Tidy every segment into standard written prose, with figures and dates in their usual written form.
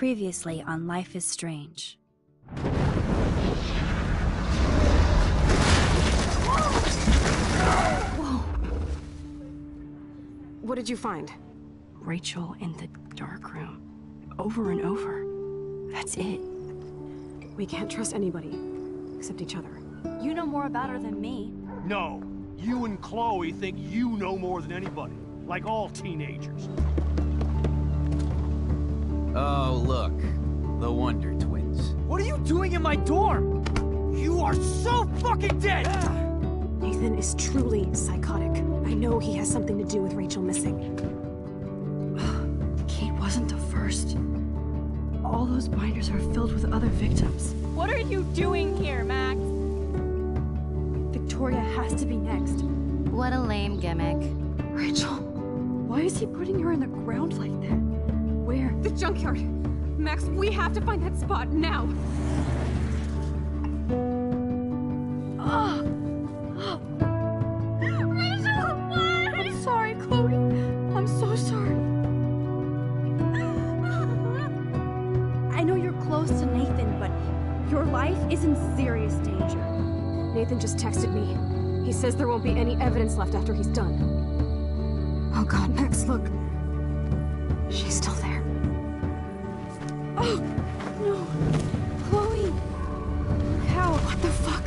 Previously on Life is Strange. Whoa! What did you find? Rachel in the dark room. Over and over. That's it. We can't trust anybody, except each other. You know more about her than me. No. You and Chloe think you know more than anybody. Like all teenagers. Oh, look. The Wonder Twins. What are you doing in my dorm? You are so fucking dead! Nathan is truly psychotic. I know he has something to do with Rachel missing. Kate wasn't the first. All those binders are filled with other victims. What are you doing here, Max? Victoria has to be next. What a lame gimmick. Rachel, why is he putting her in the ground like that? Where? The junkyard! Max, we have to find that spot now! Rachel, what? I'm sorry, Chloe. I'm so sorry. I know you're close to Nathan, but your life is in serious danger. Nathan just texted me. He says there won't be any evidence left after he's done. Oh god, Max, look. She's still there. Oh, no. Chloe. How? What the fuck?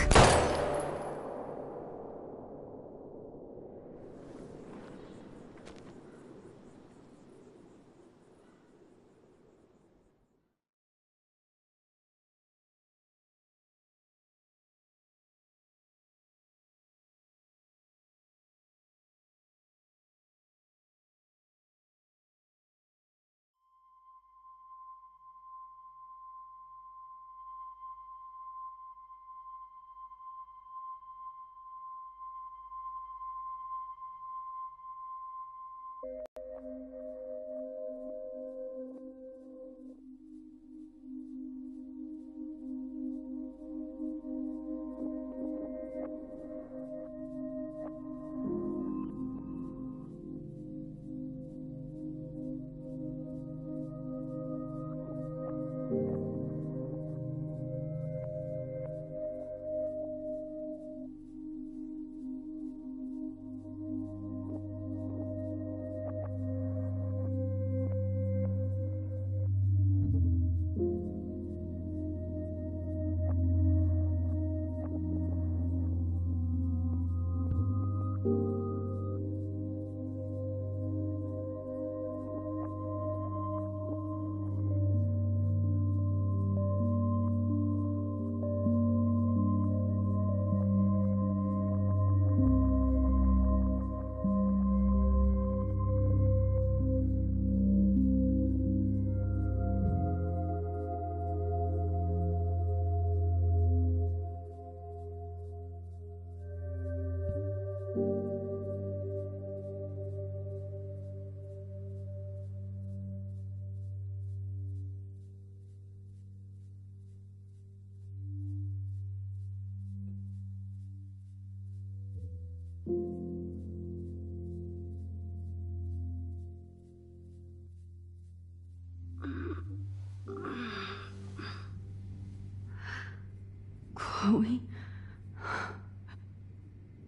Chloe?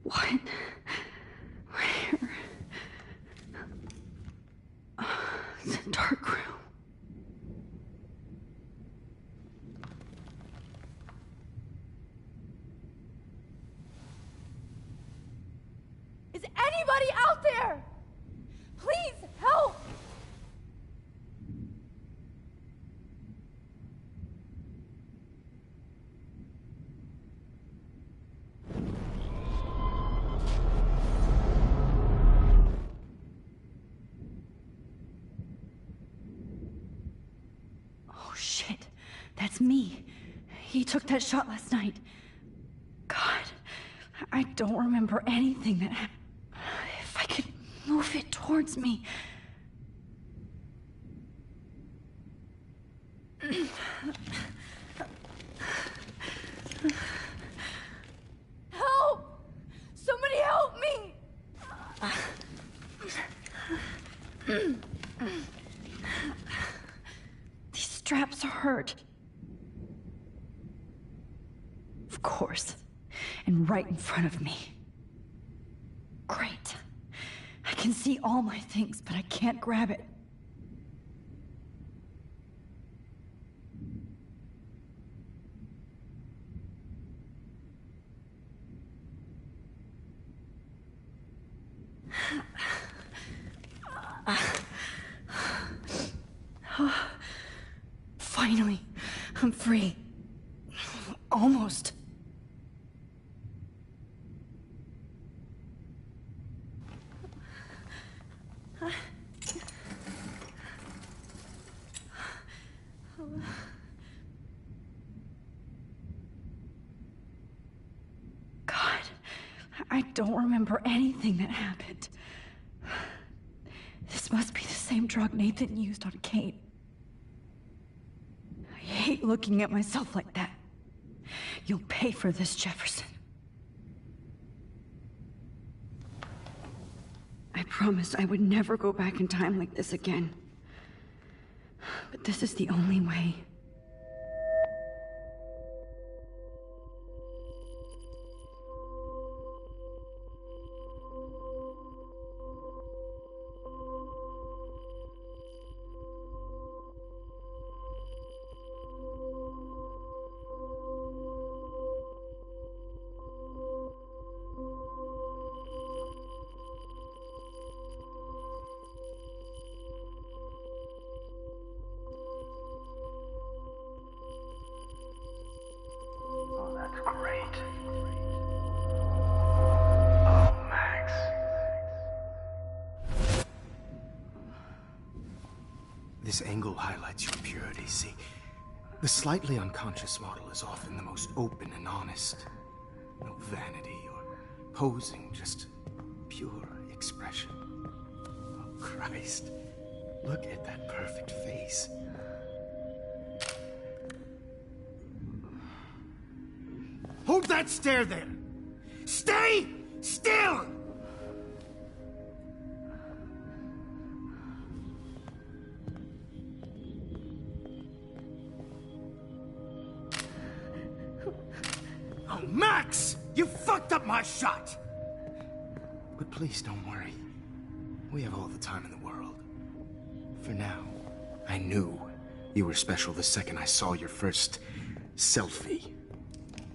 What? Where? It's a dark room. Is anybody out there? Please help! Oh shit, that's me. He took that shot last night. God, I don't remember anything that happened. If I could move it towards me. Help! Somebody help me! hurt. Of course. And right in front of me. Great. I can see all my things, but I can't grab it. Finally, I'm free. Almost. God, I don't remember anything that happened. This must be the same drug Nathan used on Kate. I hate looking at myself like that. You'll pay for this, Jefferson. I promised I would never go back in time like this again. But this is the only way. This angle highlights your purity, see? The slightly unconscious model is often the most open and honest. No vanity or posing, just pure expression. Oh, Christ. Look at that perfect face. Hold that stare there! Stay still! Oh, Max! You fucked up my shot! But please don't worry. We have all the time in the world. For now, I knew you were special the second I saw your first selfie.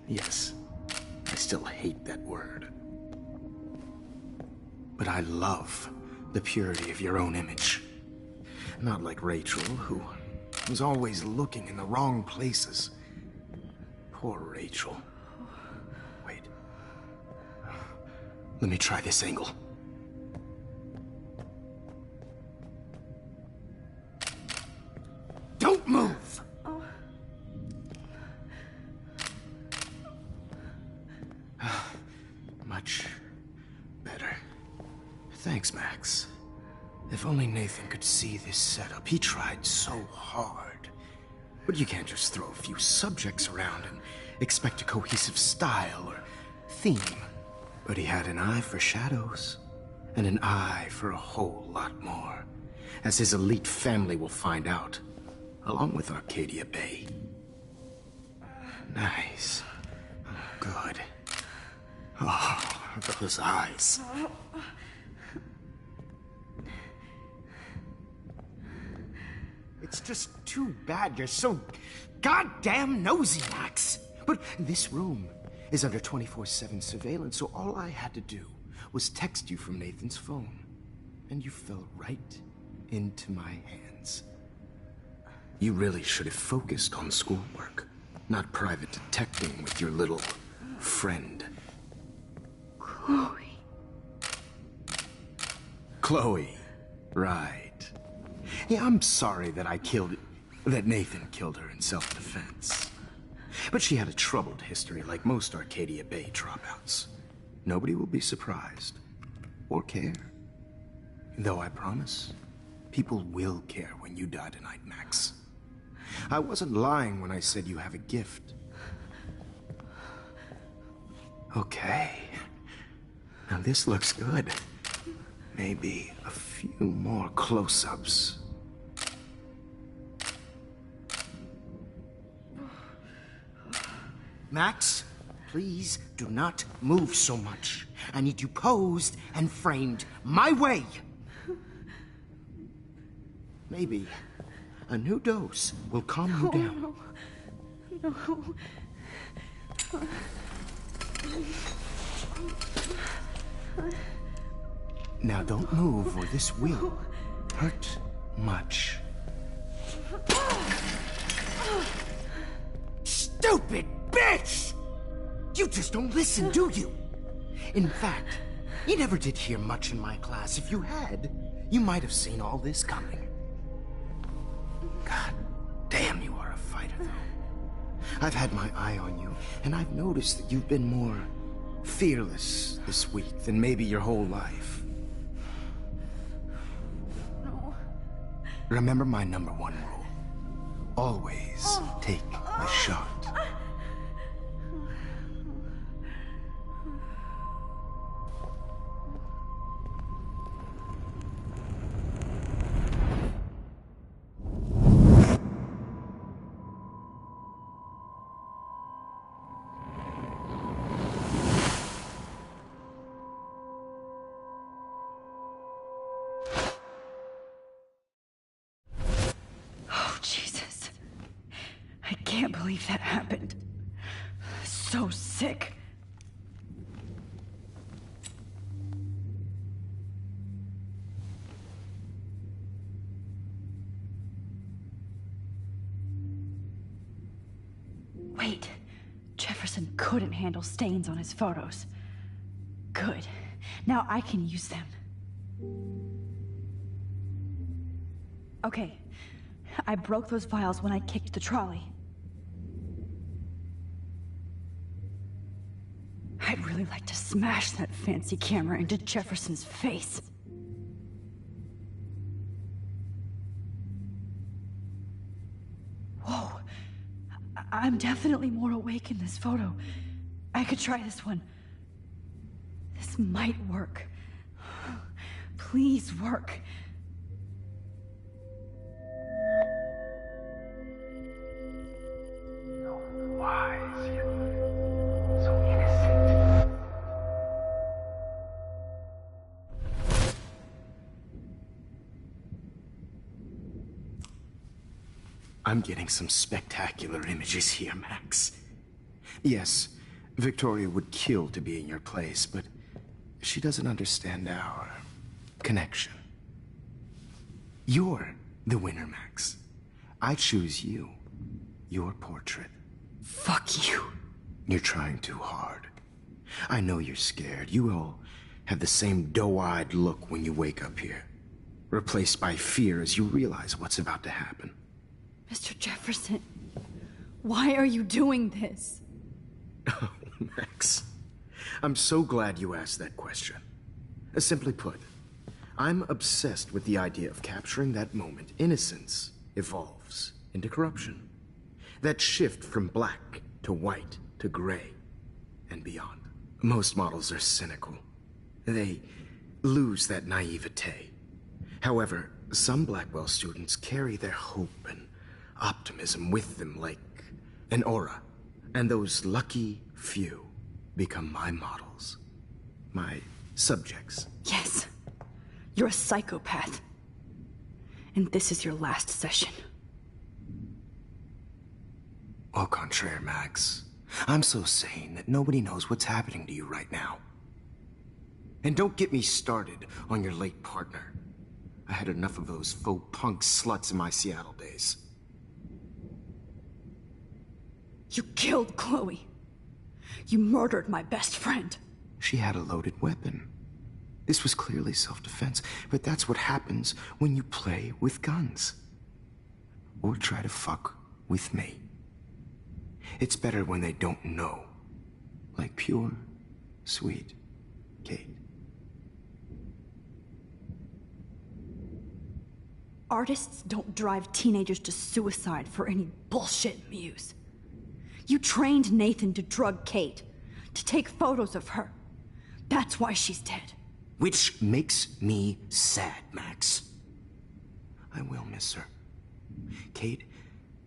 Yes, I still hate that word. But I love the purity of your own image. Not like Rachel, who was always looking in the wrong places. Poor Rachel. Wait. Let me try this angle. Don't move! Much better. Thanks, Max. If only Nathan could see this setup. He tried so hard. But you can't just throw a few subjects around and expect a cohesive style or theme. But he had an eye for shadows, and an eye for a whole lot more, as his elite family will find out, along with Arcadia Bay. Nice. Oh, good. Oh, those eyes. It's just too bad you're so goddamn nosy, Max. But this room is under 24/7 surveillance, so all I had to do was text you from Nathan's phone. And you fell right into my hands. You really should have focused on schoolwork, not private detecting with your little friend. Chloe. Chloe. Right. Yeah, I'm sorry that that Nathan killed her in self-defense. But she had a troubled history like most Arcadia Bay dropouts. Nobody will be surprised. Or care. Though I promise, people will care when you die tonight, Max. I wasn't lying when I said you have a gift. Okay. Now this looks good. Maybe a few more close-ups. Max, please do not move so much. I need you posed and framed my way. Maybe a new dose will calm you down. No. Now don't move or this will hurt much. Stupid bitch! You just don't listen, do you? In fact, you never did hear much in my class. If you had, you might have seen all this coming. God damn, you are a fighter, though. I've had my eye on you, and I've noticed that you've been more fearless this week than maybe your whole life. No. Remember my #1 rule. Always take a shot. Jesus. I can't believe that happened. So sick. Wait. Jefferson couldn't handle stains on his photos. Good. Now I can use them. Okay. I broke those files when I kicked the trolley. I'd really like to smash that fancy camera into Jefferson's face. Whoa. I'm definitely more awake in this photo. I could try this one. This might work. Please work. I'm getting some spectacular images here, Max. Yes, Victoria would kill to be in your place, but she doesn't understand our connection. You're the winner, Max. I choose you. Your portrait. Fuck you. You're trying too hard. I know you're scared. You all have the same doe-eyed look when you wake up here, replaced by fear as you realize what's about to happen. Mr. Jefferson, why are you doing this? Oh, Max. I'm so glad you asked that question. Simply put, I'm obsessed with the idea of capturing that moment innocence evolves into corruption. That shift from black to white to gray and beyond. Most models are cynical. They lose that naivete. However, some Blackwell students carry their hope and optimism with them like an aura. And those lucky few become my models. My subjects. Yes. You're a psychopath. And this is your last session. Au contraire, Max. I'm so sane that nobody knows what's happening to you right now. And don't get me started on your late partner. I had enough of those faux punk sluts in my Seattle days. You killed Chloe. You murdered my best friend. She had a loaded weapon. This was clearly self-defense, but that's what happens when you play with guns. Or try to fuck with me. It's better when they don't know. Like pure, sweet Kate. Artists don't drive teenagers to suicide for any bullshit muse. You trained Nathan to drug Kate, to take photos of her. That's why she's dead. Which makes me sad, Max. I will miss her. Kate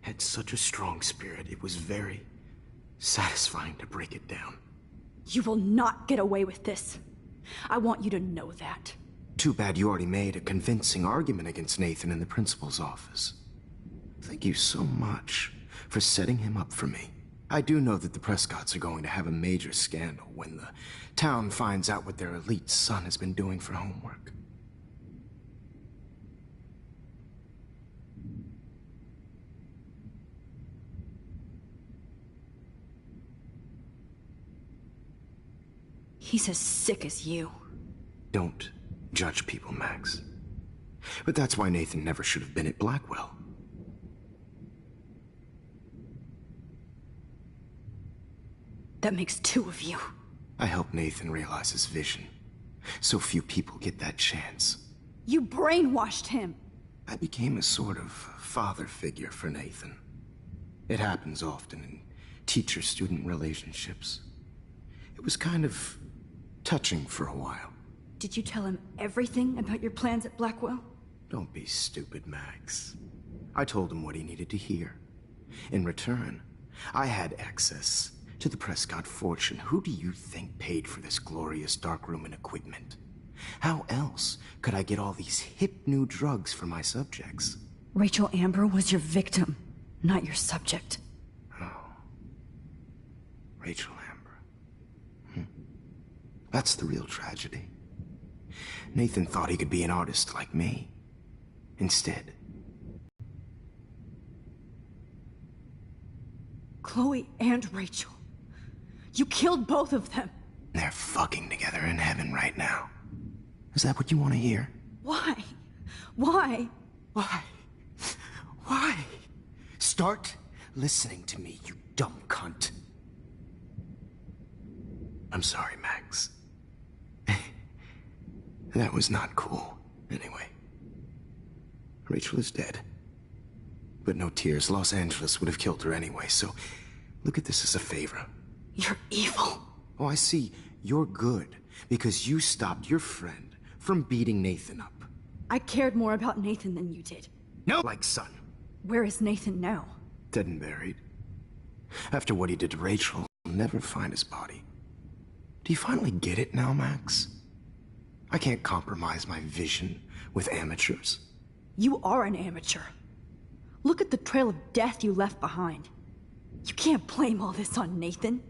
had such a strong spirit. It was very Satisfying to break it down. You will not get away with this. I want you to know that. Too bad you already made a convincing argument against Nathan in the principal's office. Thank you so much for setting him up for me. I do know that the Prescotts are going to have a major scandal when the town finds out what their elite son has been doing for homework. He's as sick as you. Don't judge people, Max. But that's why Nathan never should have been at Blackwell. That makes two of you. I helped Nathan realize his vision. So few people get that chance. You brainwashed him. I became a sort of father figure for Nathan. It happens often in teacher-student relationships. It was kind of touching for a while. Did you tell him everything about your plans at Blackwell? Don't be stupid, Max. I told him what he needed to hear. In return, I had access to the Prescott fortune. Who do you think paid for this glorious darkroom and equipment? How else could I get all these hip new drugs for my subjects? Rachel Amber was your victim, not your subject. Oh. Rachel Amber. That's the real tragedy. Nathan thought he could be an artist like me. Instead. Chloe and Rachel. You killed both of them. They're fucking together in heaven right now. Is that what you want to hear? Why? Why? Why? Why? Start listening to me, you dumb cunt. I'm sorry, Max. That was not cool. Anyway. Rachel is dead. But no tears. Los Angeles would have killed her anyway, so look at this as a favor. You're evil. Oh, I see. You're good because you stopped your friend from beating Nathan up. I cared more about Nathan than you did. No, like son. Where is Nathan now? Dead and buried. After what he did to Rachel, we'll never find his body. Do you finally get it now, Max? I can't compromise my vision with amateurs. You are an amateur. Look at the trail of death you left behind. You can't blame all this on Nathan.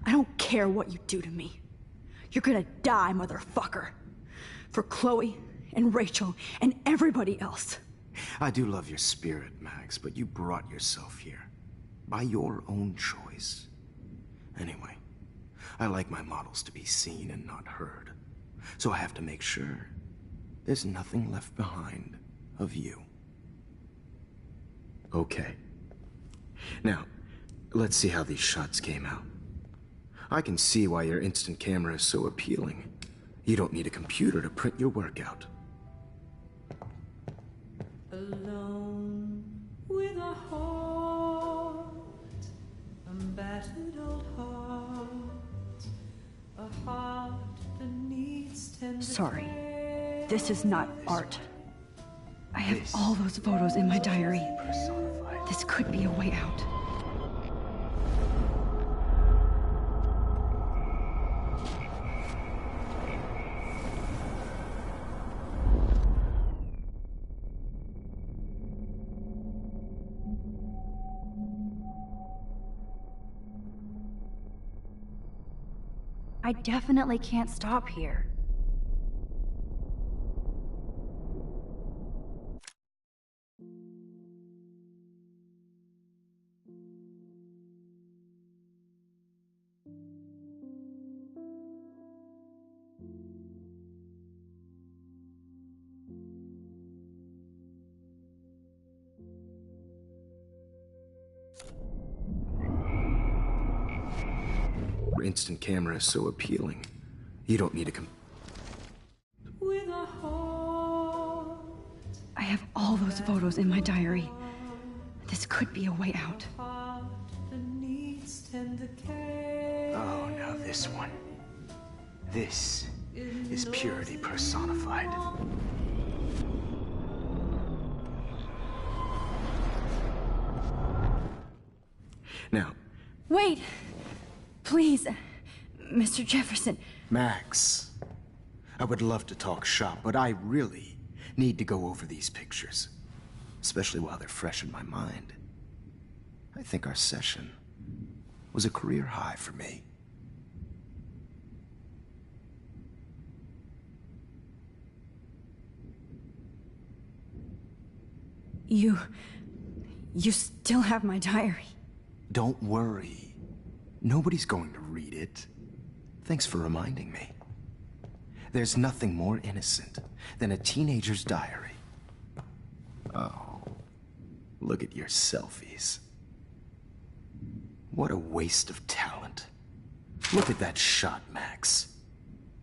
I don't care what you do to me. You're gonna die, motherfucker. For Chloe and Rachel and everybody else. I do love your spirit, Max, but you brought yourself here. By your own choice. Anyway, I like my models to be seen and not heard. So I have to make sure there's nothing left behind of you. Okay. Now, let's see how these shots came out. I can see why your instant camera is so appealing. You don't need a computer to print your work out. Alone with a heart, a battered old heart, a heart that needs tender Sorry. care. This is not art. I have all those photos in my diary. This could be a way out. I definitely can't stop here. Instant camera is so appealing. You don't need a With a heart, I have all those photos in my diary. This could be a way out. heart that needs tender care. Oh, now this one. This is purity personified. Now, Wait! Please, Mr. Jefferson. Max, I would love to talk shop, but I really need to go over these pictures. Especially while they're fresh in my mind. I think our session was a career high for me. You still have my diary. Don't worry. Nobody's going to read it. Thanks for reminding me. There's nothing more innocent than a teenager's diary. Oh, look at your selfies. What a waste of talent. Look at that shot, Max.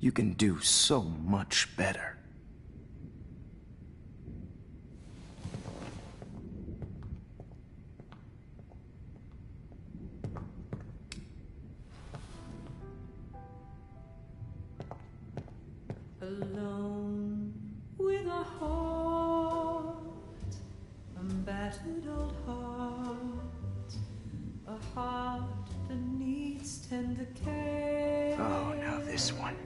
You can do so much better. Alone with a heart, a battered old heart, a heart that needs tender care. Oh, now this one.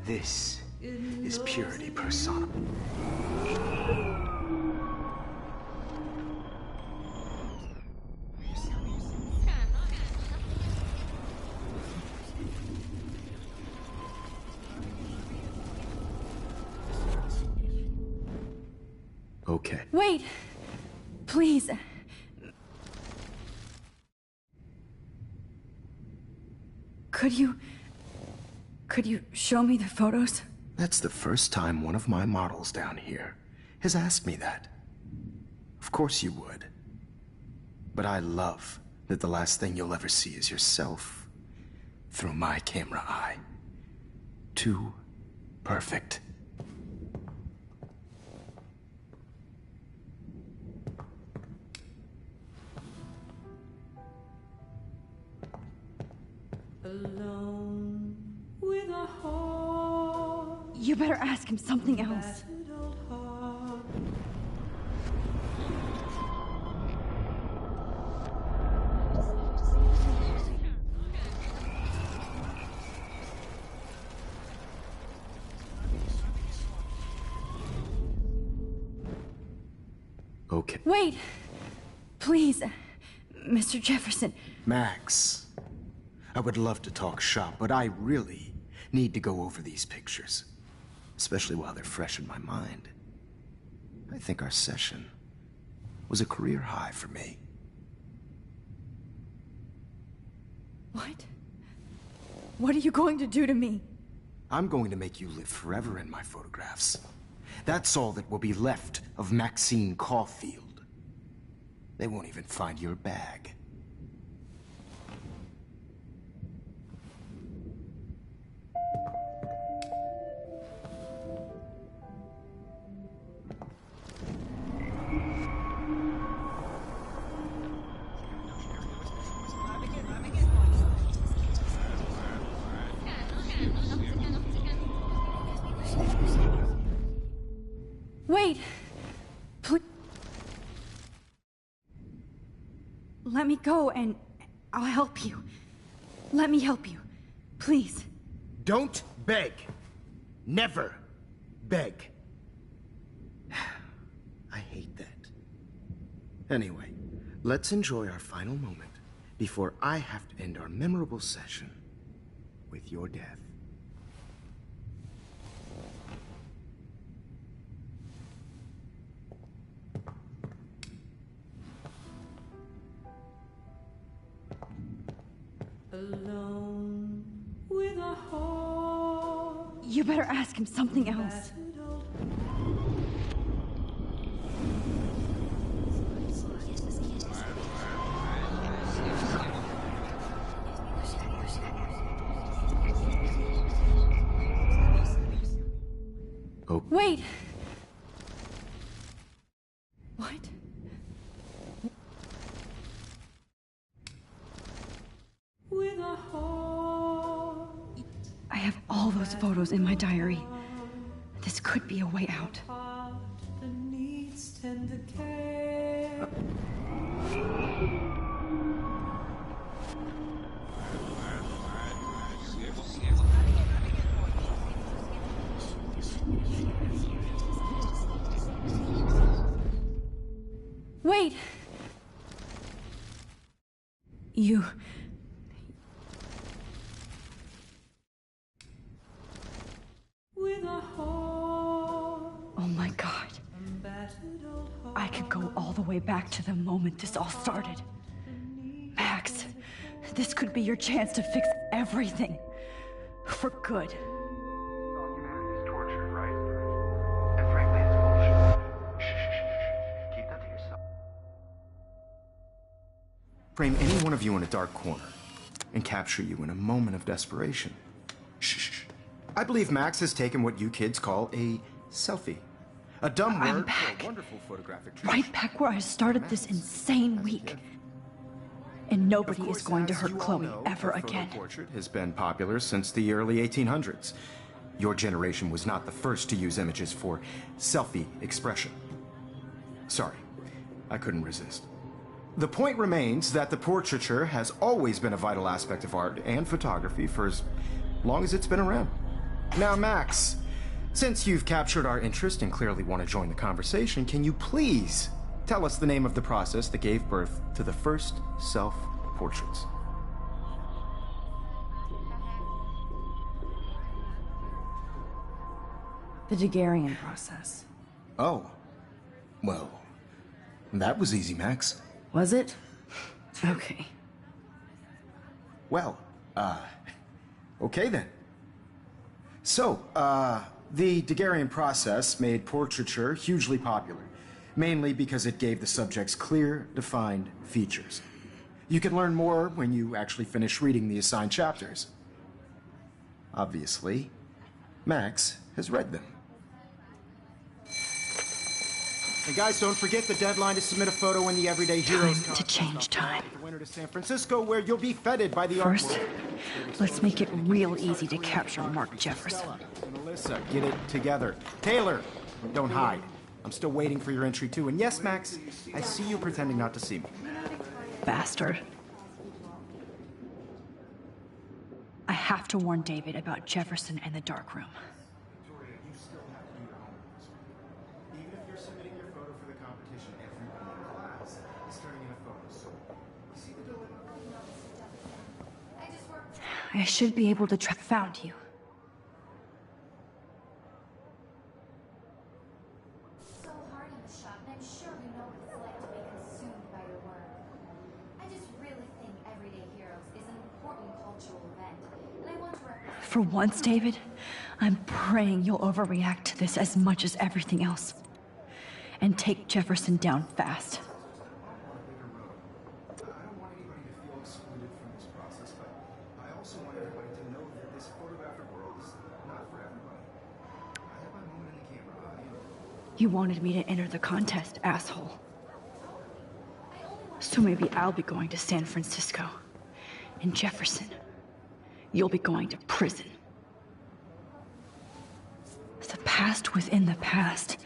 This is purity personified. Okay. Wait! Please. Could you show me the photos? That's the first time one of my models down here has asked me that. Of course you would. But I love that the last thing you'll ever see is yourself through my camera eye. Too perfect. Alone with a heart, You better ask him something else. battered old heart. Okay. Wait! Please, Mr. Jefferson. Max, I would love to talk shop, but I really need to go over these pictures. Especially while they're fresh in my mind. I think our session was a career high for me. What? What are you going to do to me? I'm going to make you live forever in my photographs. That's all that will be left of Maxine Caulfield. They won't even find your bag. Wait! Let me go and I'll help you. Let me help you. Please. Don't beg. Never beg. I hate that. Anyway, let's enjoy our final moment before I have to end our memorable session with your death. Alone with a heart, You better ask him something else. battered old Oh, Wait! What? with a heart, I have all those photos in my diary. This could be a way out. heart that needs tender care. Wait! You... With a heart, Oh my god. battered old heart. I could go all the way back to the moment this all started. Max, this could be your chance to fix everything. For good. Humanity's tortured, right? And frankly, it's bullshit. Shh, shh, shh, shh. Keep that to yourself. Frame any one of you in a dark corner and capture you in a moment of desperation. Shh, shh, shh. I believe Max has taken what you kids call a selfie. A dumb I'm word back. for a wonderful photographic trick. Right back where I started this insane week. And nobody Of is course, going to as hurt you all Chloe know, ever the photo again. portrait has been popular since the early 1800s. Your generation was not the first to use images for selfie expression. Sorry, I couldn't resist. The point remains that the portraiture has always been a vital aspect of art and photography for as long as it's been around. Now, Max, since you've captured our interest and clearly want to join the conversation, can you please tell us the name of the process that gave birth to the first self-portraits? The Daguerrean process. Oh, well, that was easy, Max. Was it? Okay. Well, okay then. So, the Daguerrean process made portraiture hugely popular, mainly because it gave the subjects clear, defined features. You can learn more when you actually finish reading the assigned chapters. Obviously, Max has read them. And guys, don't forget the deadline to submit a photo in the Everyday Heroes Time to change time. The winter to San Francisco, where you'll be feted by the art First, world. let's make it real easy to capture Mark Jefferson. And Alyssa, get it together. Taylor, don't hide. I'm still waiting for your entry too. And yes, Max, I see you pretending not to see me. Bastard. I have to warn David about Jefferson and the dark room. Victoria, you still have to do your homework. Even if you're submitting your photo for the competition, everyone in class is turning in a photo. So, you see the dilemma? I should be able to found you. So hard in the shop, and I'm sure you know what it's like to be consumed by your work. I just really think Everyday Heroes is an important cultural event, and I want to represent... For once, David, I'm praying you'll overreact to this as much as everything else. And take Jefferson down fast. I don't want anybody to feel excluded from this process, but I also want everybody to know that this photographic world is not for everybody. I have my moment in the camera. You wanted me to enter the contest, asshole. So maybe I'll be going to San Francisco. And Jefferson, you'll be going to prison. The past within the past.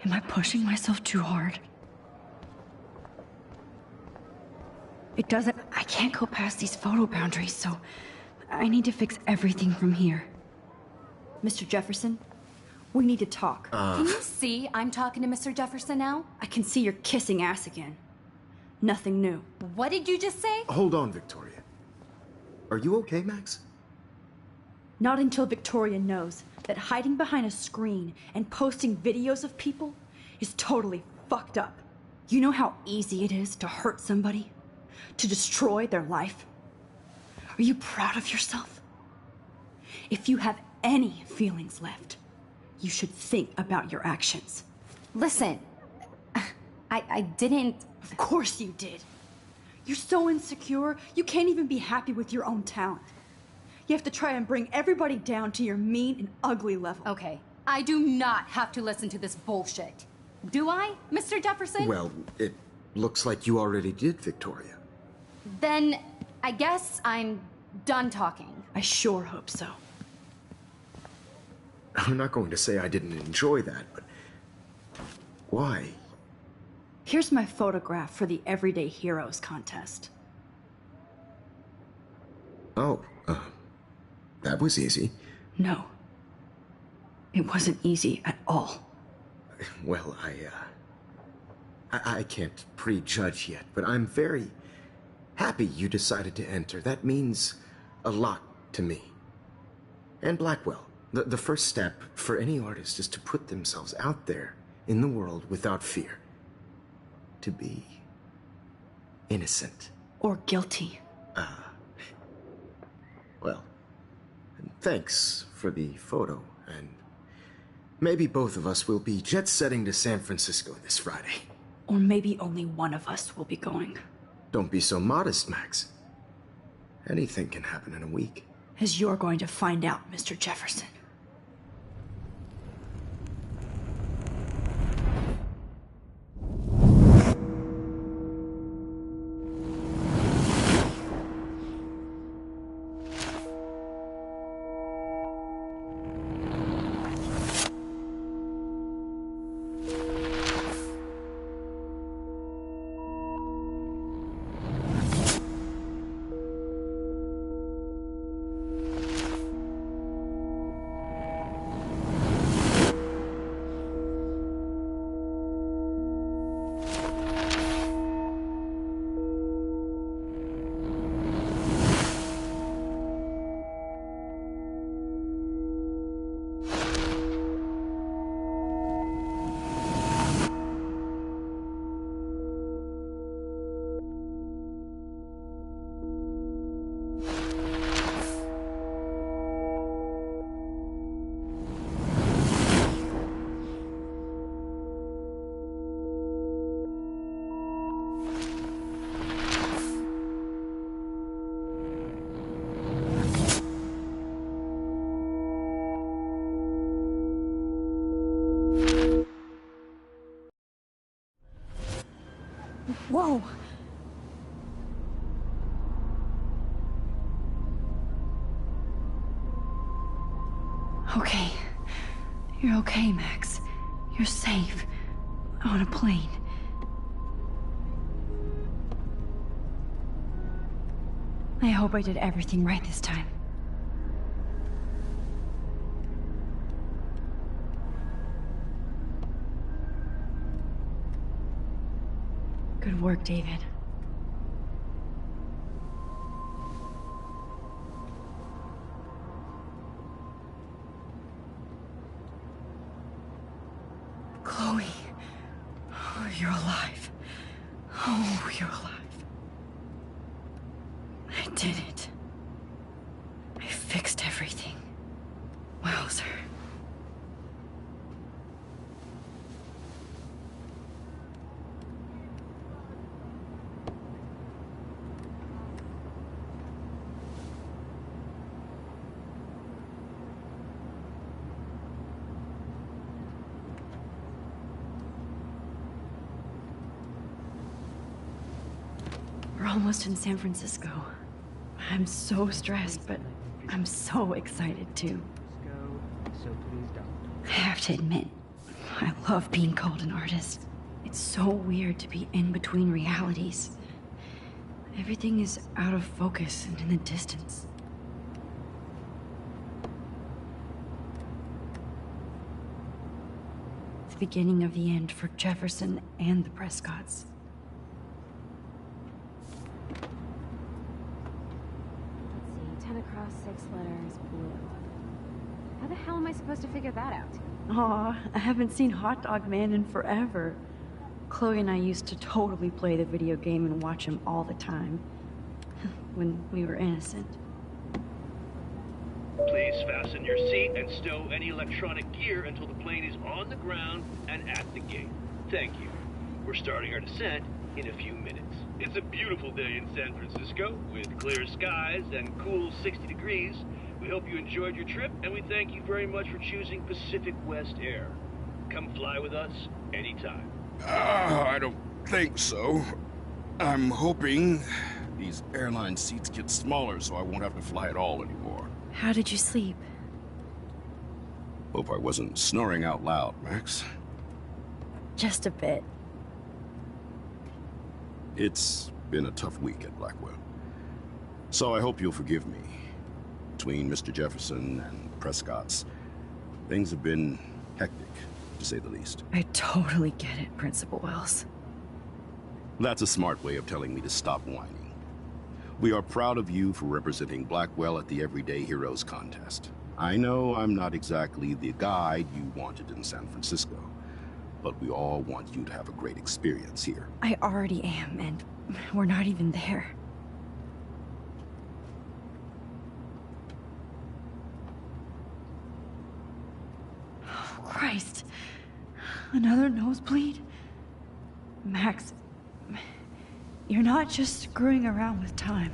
Am I pushing myself too hard? It doesn't... I can't go past these photo boundaries, so... I need to fix everything from here. Mr. Jefferson, we need to talk. Can you see I'm talking to Mr. Jefferson now? I can see you're kissing ass again. Nothing new. What did you just say? Hold on, Victoria. Are you okay, Max? Not until Victoria knows that hiding behind a screen and posting videos of people is totally fucked up. You know how easy it is to hurt somebody? To destroy their life? Are you proud of yourself? If you have any feelings left, you should think about your actions. Listen, I didn't... Of course you did. You're so insecure, you can't even be happy with your own talent. You have to try and bring everybody down to your mean and ugly level. Okay, I do not have to listen to this bullshit. Do I, Mr. Jefferson? Well, it looks like you already did, Victoria. Then I guess I'm done talking. I sure hope so. I'm not going to say I didn't enjoy that, but why? Here's my photograph for the Everyday Heroes contest. Oh, that was easy. No. It wasn't easy at all. Well, I can't prejudge yet, but I'm very happy you decided to enter. That means a lot to me. And Blackwell. The first step for any artist is to put themselves out there in the world without fear. To be innocent. Or guilty. Well, thanks for the photo, and maybe both of us will be jet-setting to San Francisco this Friday. Or maybe only one of us will be going. Don't be so modest, Max. Anything can happen in a week. As you're going to find out, Mr. Jefferson. Whoa! Okay. You're okay, Max. You're safe. On a plane. I hope I did everything right this time. Good work, David. Chloe. Oh, you're alive. Oh, you're alive. I did it. I fixed everything. Wowzer. We're almost in San Francisco. I'm so stressed, but I'm so excited too. I have to admit, I love being called an artist. It's so weird to be in between realities. Everything is out of focus and in the distance. The beginning of the end for Jefferson and the Prescotts. Across 6 letters, blue. How the hell am I supposed to figure that out? Aw, I haven't seen Hot Dog Man in forever. Chloe and I used to totally play the video game and watch him all the time. When we were innocent. Please fasten your seat and stow any electronic gear until the plane is on the ground and at the gate. Thank you. We're starting our descent in a few minutes. It's a beautiful day in San Francisco with clear skies and cool 60 degrees. We hope you enjoyed your trip, and we thank you very much for choosing Pacific West Air. Come fly with us anytime. I don't think so. I'm hoping these airline seats get smaller so I won't have to fly at all anymore. How did you sleep? Hope I wasn't snoring out loud, Max. Just a bit. It's been a tough week at Blackwell. So I hope you'll forgive me. Between Mr. Jefferson and Prescott's, Things have been hectic, to say the least. I totally get it, Principal Wells. That's a smart way of telling me to stop whining. We are proud of you for representing Blackwell at the Everyday Heroes contest. I know I'm not exactly the guide you wanted in San Francisco, but we all want you to have a great experience here. I already am, and we're not even there. Oh, Christ. Another nosebleed? Max, you're not just screwing around with time.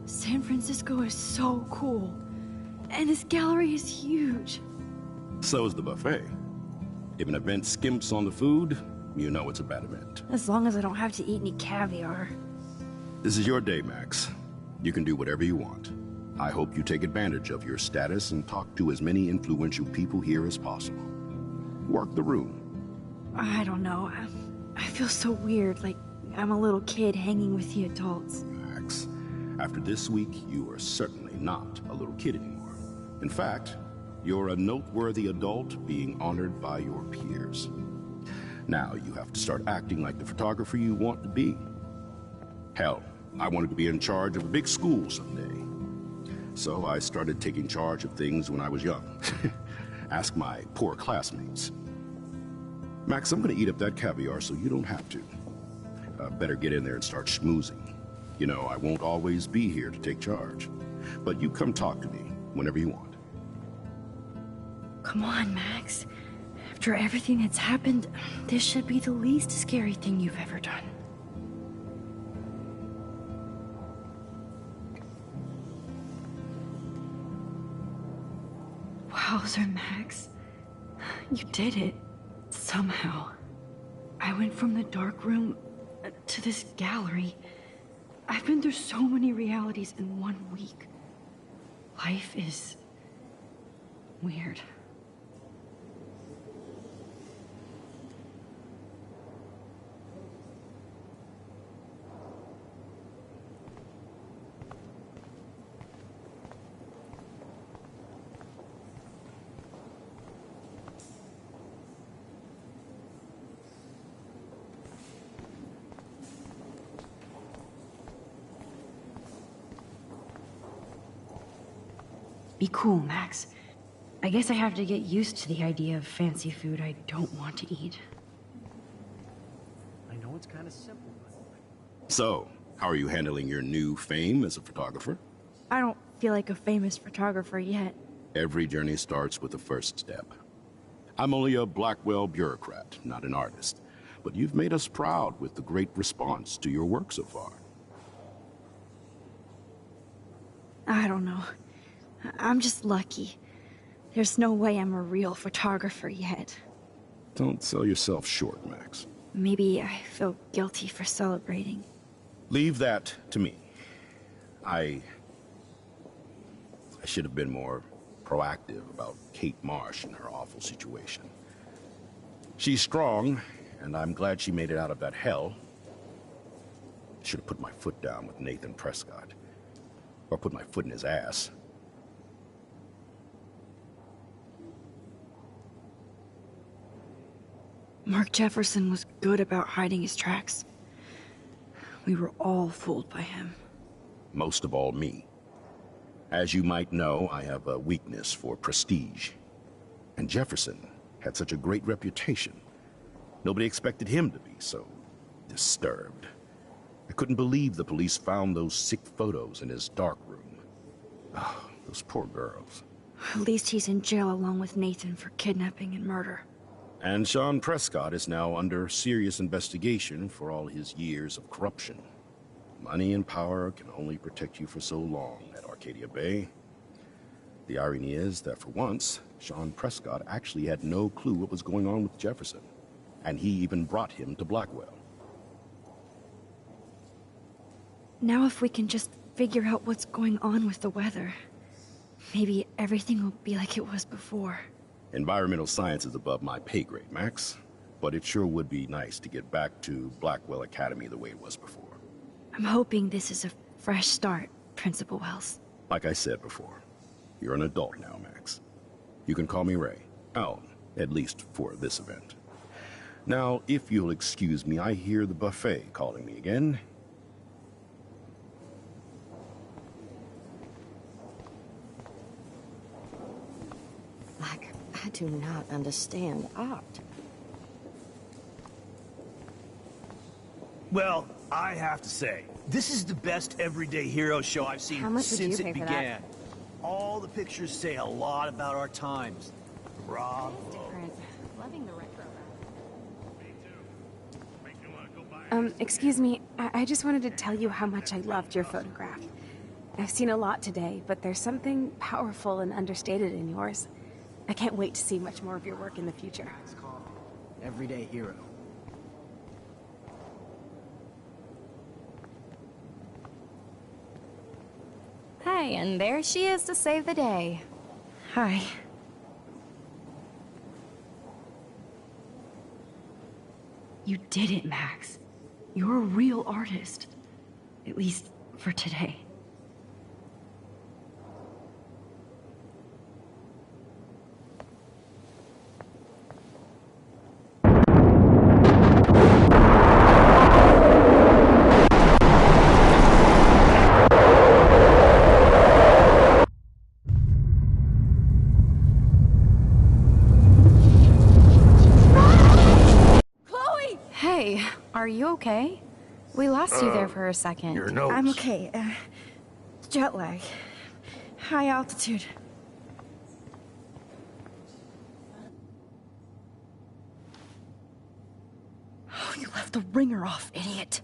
San Francisco is so cool. And this gallery is huge. So is the buffet. If an event skimps on the food, you know it's a bad event. As long as I don't have to eat any caviar. This is your day, Max. You can do whatever you want. I hope you take advantage of your status and talk to as many influential people here as possible. Work the room. I don't know. I feel so weird, like I'm a little kid hanging with the adults. Max, after this week, you are certainly not a little kid anymore. In fact, you're a noteworthy adult being honored by your peers. Now you have to start acting like the photographer you want to be. Hell, I wanted to be in charge of a big school someday. So I started taking charge of things when I was young. Ask my poor classmates. Max, I'm gonna eat up that caviar so you don't have to. Better get in there and start schmoozing. You know, I won't always be here to take charge. But you come talk to me whenever you want. Come on, Max. After everything that's happened, this should be the least scary thing you've ever done. Wowzer, Max. You did it. Somehow. I went from the dark room to this gallery. I've been through so many realities in 1 week. Life is weird. Be cool, Max. I guess I have to get used to the idea of fancy food I don't want to eat. I know it's kind of simple, but... So, how are you handling your new fame as a photographer? I don't feel like a famous photographer yet. Every journey starts with the first step. I'm only a Blackwell bureaucrat, not an artist. But you've made us proud with the great response to your work so far. I don't know. I'm just lucky. There's no way I'm a real photographer yet. Don't sell yourself short, Max. Maybe I feel guilty for celebrating. Leave that to me. I should have been more proactive about Kate Marsh and her awful situation. She's strong, and I'm glad she made it out of that hell. I should have put my foot down with Nathan Prescott. Or put my foot in his ass. Mark Jefferson was good about hiding his tracks. We were all fooled by him. Most of all, me. As you might know, I have a weakness for prestige. And Jefferson had such a great reputation. Nobody expected him to be so disturbed. I couldn't believe the police found those sick photos in his dark room. Oh, those poor girls. At least he's in jail along with Nathan for kidnapping and murder. And Sean Prescott is now under serious investigation for all his years of corruption. Money and power can only protect you for so long at Arcadia Bay. The irony is that for once, Sean Prescott actually had no clue what was going on with Jefferson. And he even brought him to Blackwell. Now if we can just figure out what's going on with the weather, maybe everything will be like it was before. Environmental science is above my pay grade, Max. But it sure would be nice to get back to Blackwell Academy the way it was before. I'm hoping this is a fresh start, Principal Wells. Like I said before, you're an adult now, Max. You can call me Ray. Alan, at least for this event. Now, if you'll excuse me, I hear the buffet calling me again. I do not understand art. Well, I have to say, this is the best everyday hero show I've seen since it began. All the pictures say a lot about our times. Bravo. Loving the retro. Excuse me, I just wanted to tell you how much I loved your photograph. I've seen a lot today, but there's something powerful and understated in yours. I can't wait to see much more of your work in the future. Everyday hero. Hey, and there she is to save the day. Hi. You did it, Max. You're a real artist. At least for today. Are you okay? We lost you there for a second. Your nose. I'm okay. Jet lag. High altitude. Oh, you left the ringer off, idiot.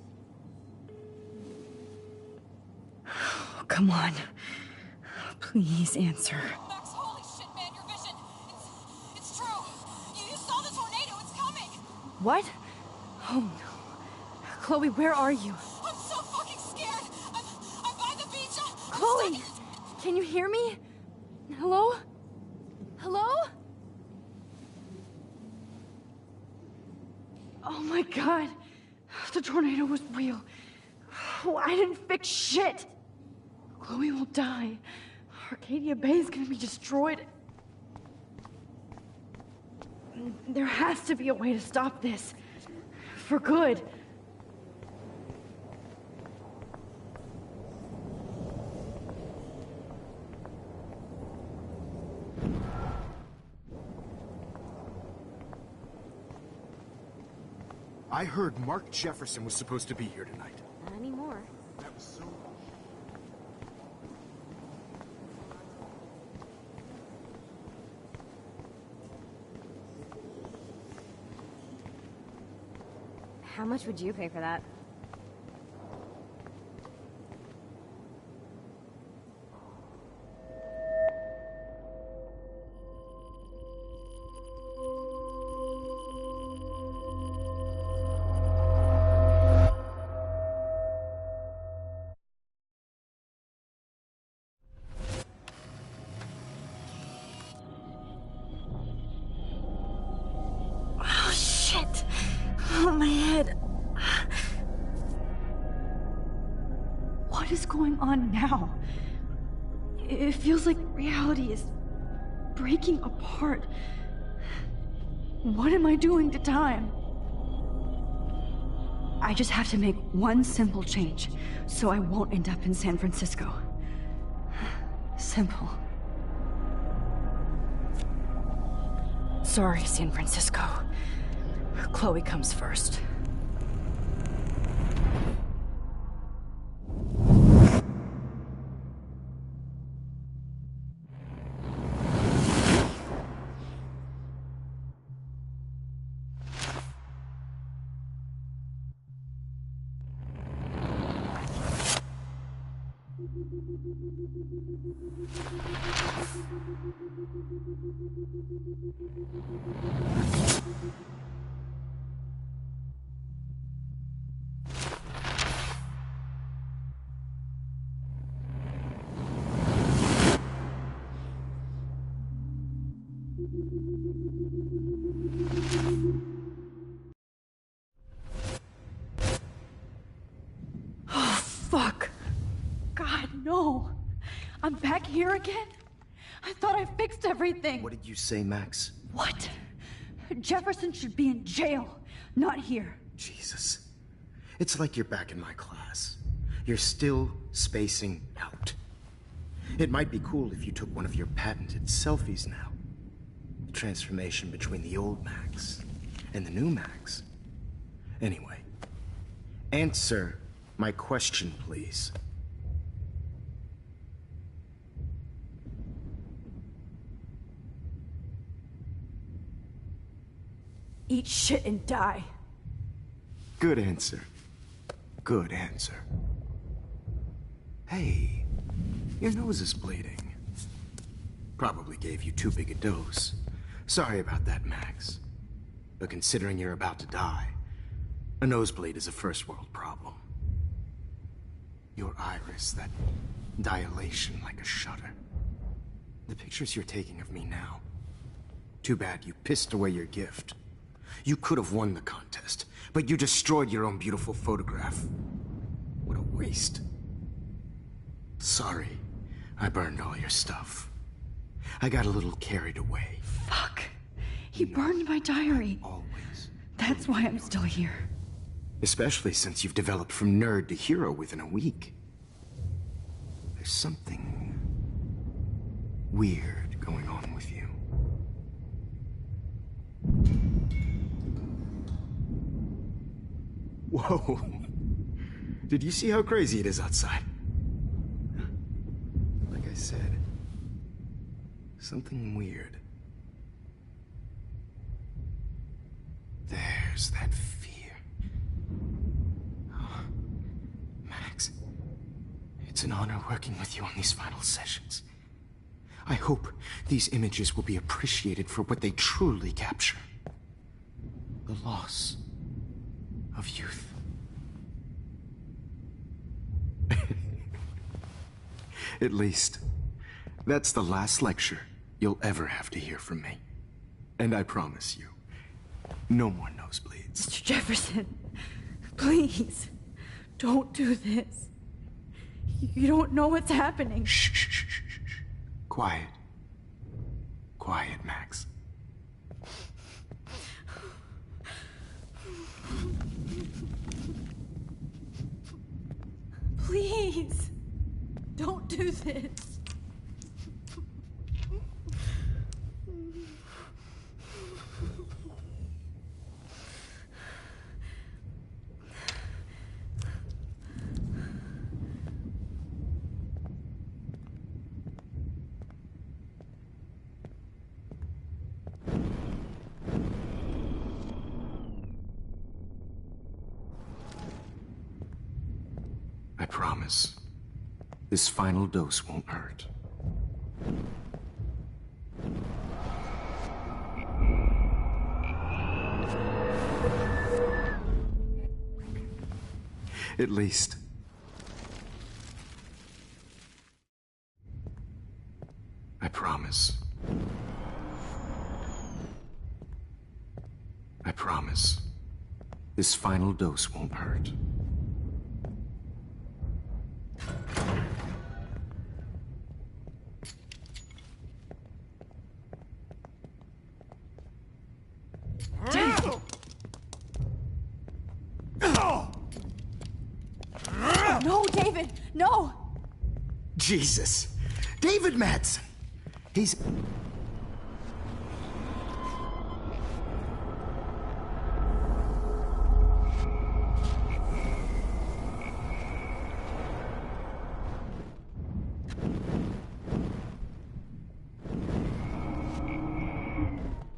Oh, come on. Please answer. Max, holy shit, man, your vision. It's true. You saw the tornado. It's coming. What? Oh no. Chloe, where are you? I'm so fucking scared. I'm by the beach. Chloe! Can you hear me? Hello? Hello? Oh my god. The tornado was real. Oh, I didn't fix shit. Chloe will die. Arcadia Bay is gonna be destroyed. There has to be a way to stop this. For good. I heard Mark Jefferson was supposed to be here tonight. Not anymore. That was so... How much would you pay for that? Oh, shit. Oh, my head. What is going on now? It feels like reality is breaking apart. What am I doing to time? I just have to make one simple change, so I won't end up in San Francisco. Simple. Sorry, San Francisco. Chloe comes first. Fuck. God, no. I'm back here again? I thought I fixed everything. What did you say, Max? What? Jefferson should be in jail, not here. Jesus. It's like you're back in my class. You're still spacing out. It might be cool if you took one of your patented selfies now. The transformation between the old Max and the new Max. Anyway, answer my question, please. Eat shit and die. Good answer. Good answer. Hey, your nose is bleeding. Probably gave you too big a dose. Sorry about that, Max. But considering you're about to die, a nosebleed is a first world problem. Your iris, that dilation like a shutter. The pictures you're taking of me now. Too bad you pissed away your gift. You could have won the contest, but you destroyed your own beautiful photograph. What a waste. Sorry, I burned all your stuff. I got a little carried away. Fuck. He burned my diary. Always. That's why I'm still here. Especially since you've developed from nerd to hero within a week. There's something weird going on with you. Whoa. Did you see how crazy it is outside? Like I said, something weird. There's that fear. Oh, Max, it's an honor working with you on these final sessions. I hope these images will be appreciated for what they truly capture. The loss of youth. At least, that's the last lecture you'll ever have to hear from me. And I promise you, no more nosebleeds. Mr. Jefferson, please, don't do this. You don't know what's happening. Shh, shh, shh, shh, shh. Quiet. Quiet, Max. Please, don't do this. I promise, this final dose won't hurt. At least, I promise. I promise, this final dose won't hurt. No, David, no! Jesus! David Madsen! He's...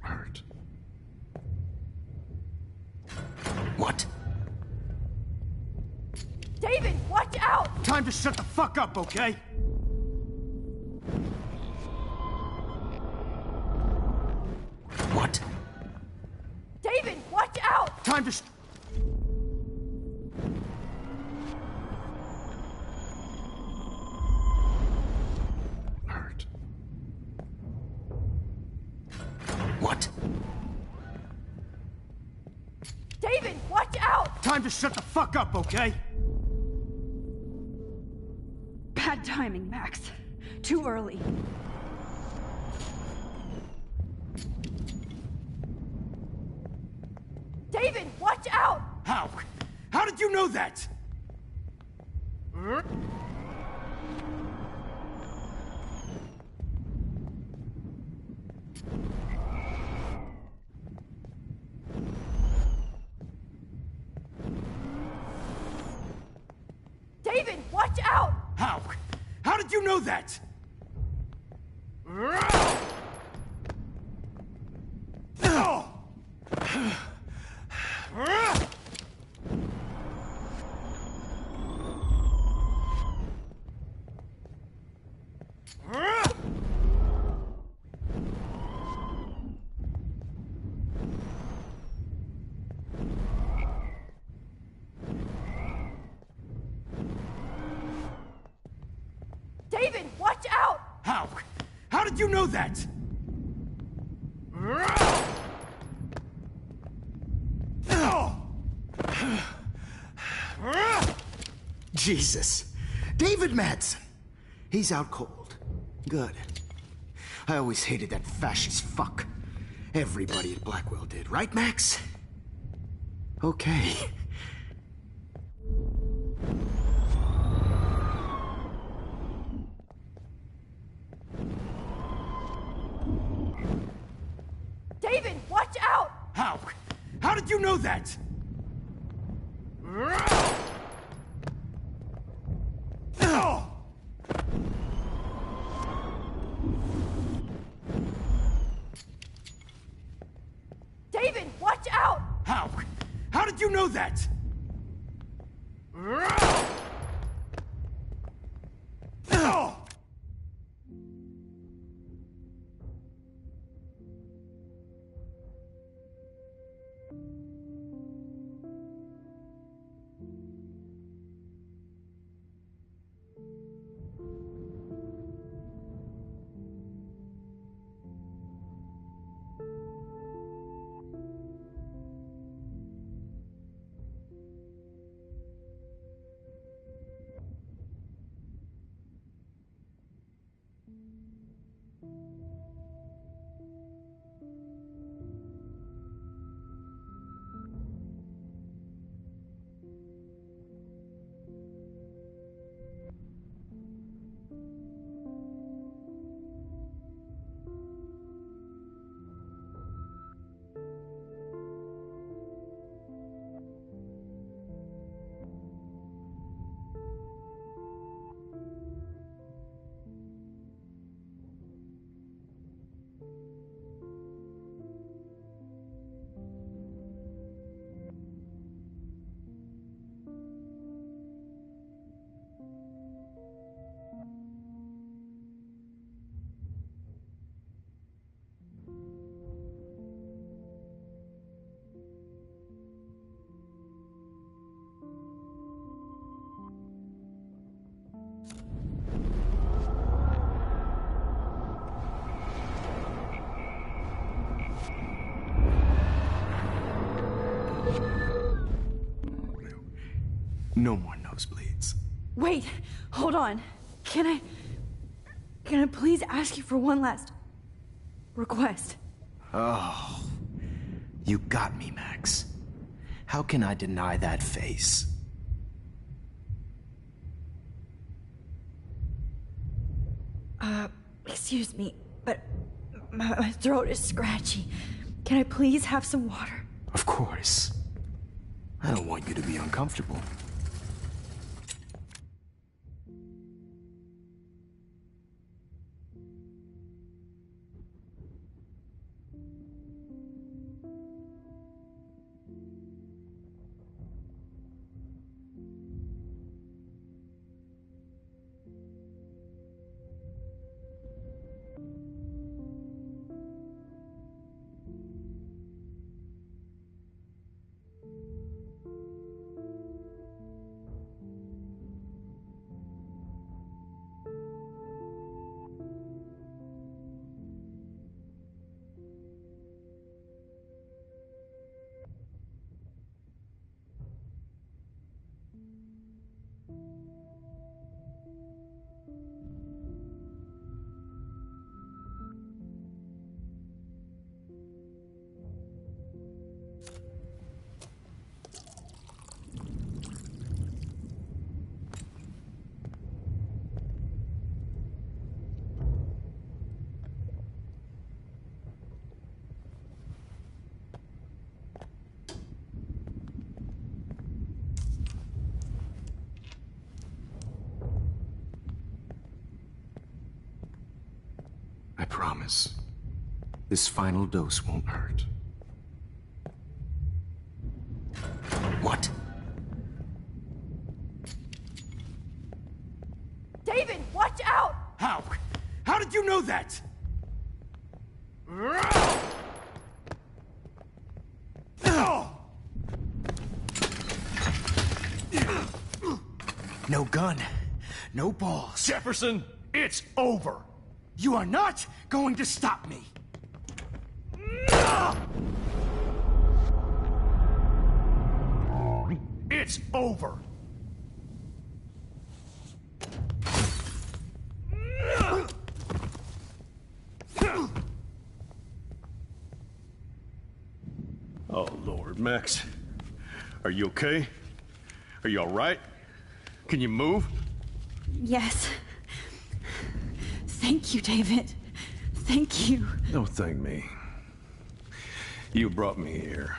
hurt. What? David, watch out! Time to shut the fuck up, okay? What? David, watch out! Time to hurt. What? David, watch out! Time to shut the fuck up, okay? Bad timing, Max. Too early. David, watch out! How? How did you know that? David, watch out! How? How did you know that? David, watch out! How? How did you know that? Jesus. David Madsen. He's out cold. Good. I always hated that fascist fuck. Everybody at Blackwell did, right, Max? Okay. David, watch out! How? How did you know that? David, watch out! How? How did you know that? No more nosebleeds. Wait, hold on. Can I please ask you for one last request? Oh, you got me, Max. How can I deny that face? Excuse me, but my throat is scratchy. Can I please have some water? Of course. I don't want you to be uncomfortable. I promise. This final dose won't hurt. What? David, watch out! How? How did you know that? No gun. No balls. Jefferson, it's over. You are not going to stop me. It's over. Oh, Lord, Max. Are you okay? Are you all right? Can you move? Yes. Thank you, David. Thank you. Don't thank me. You brought me here.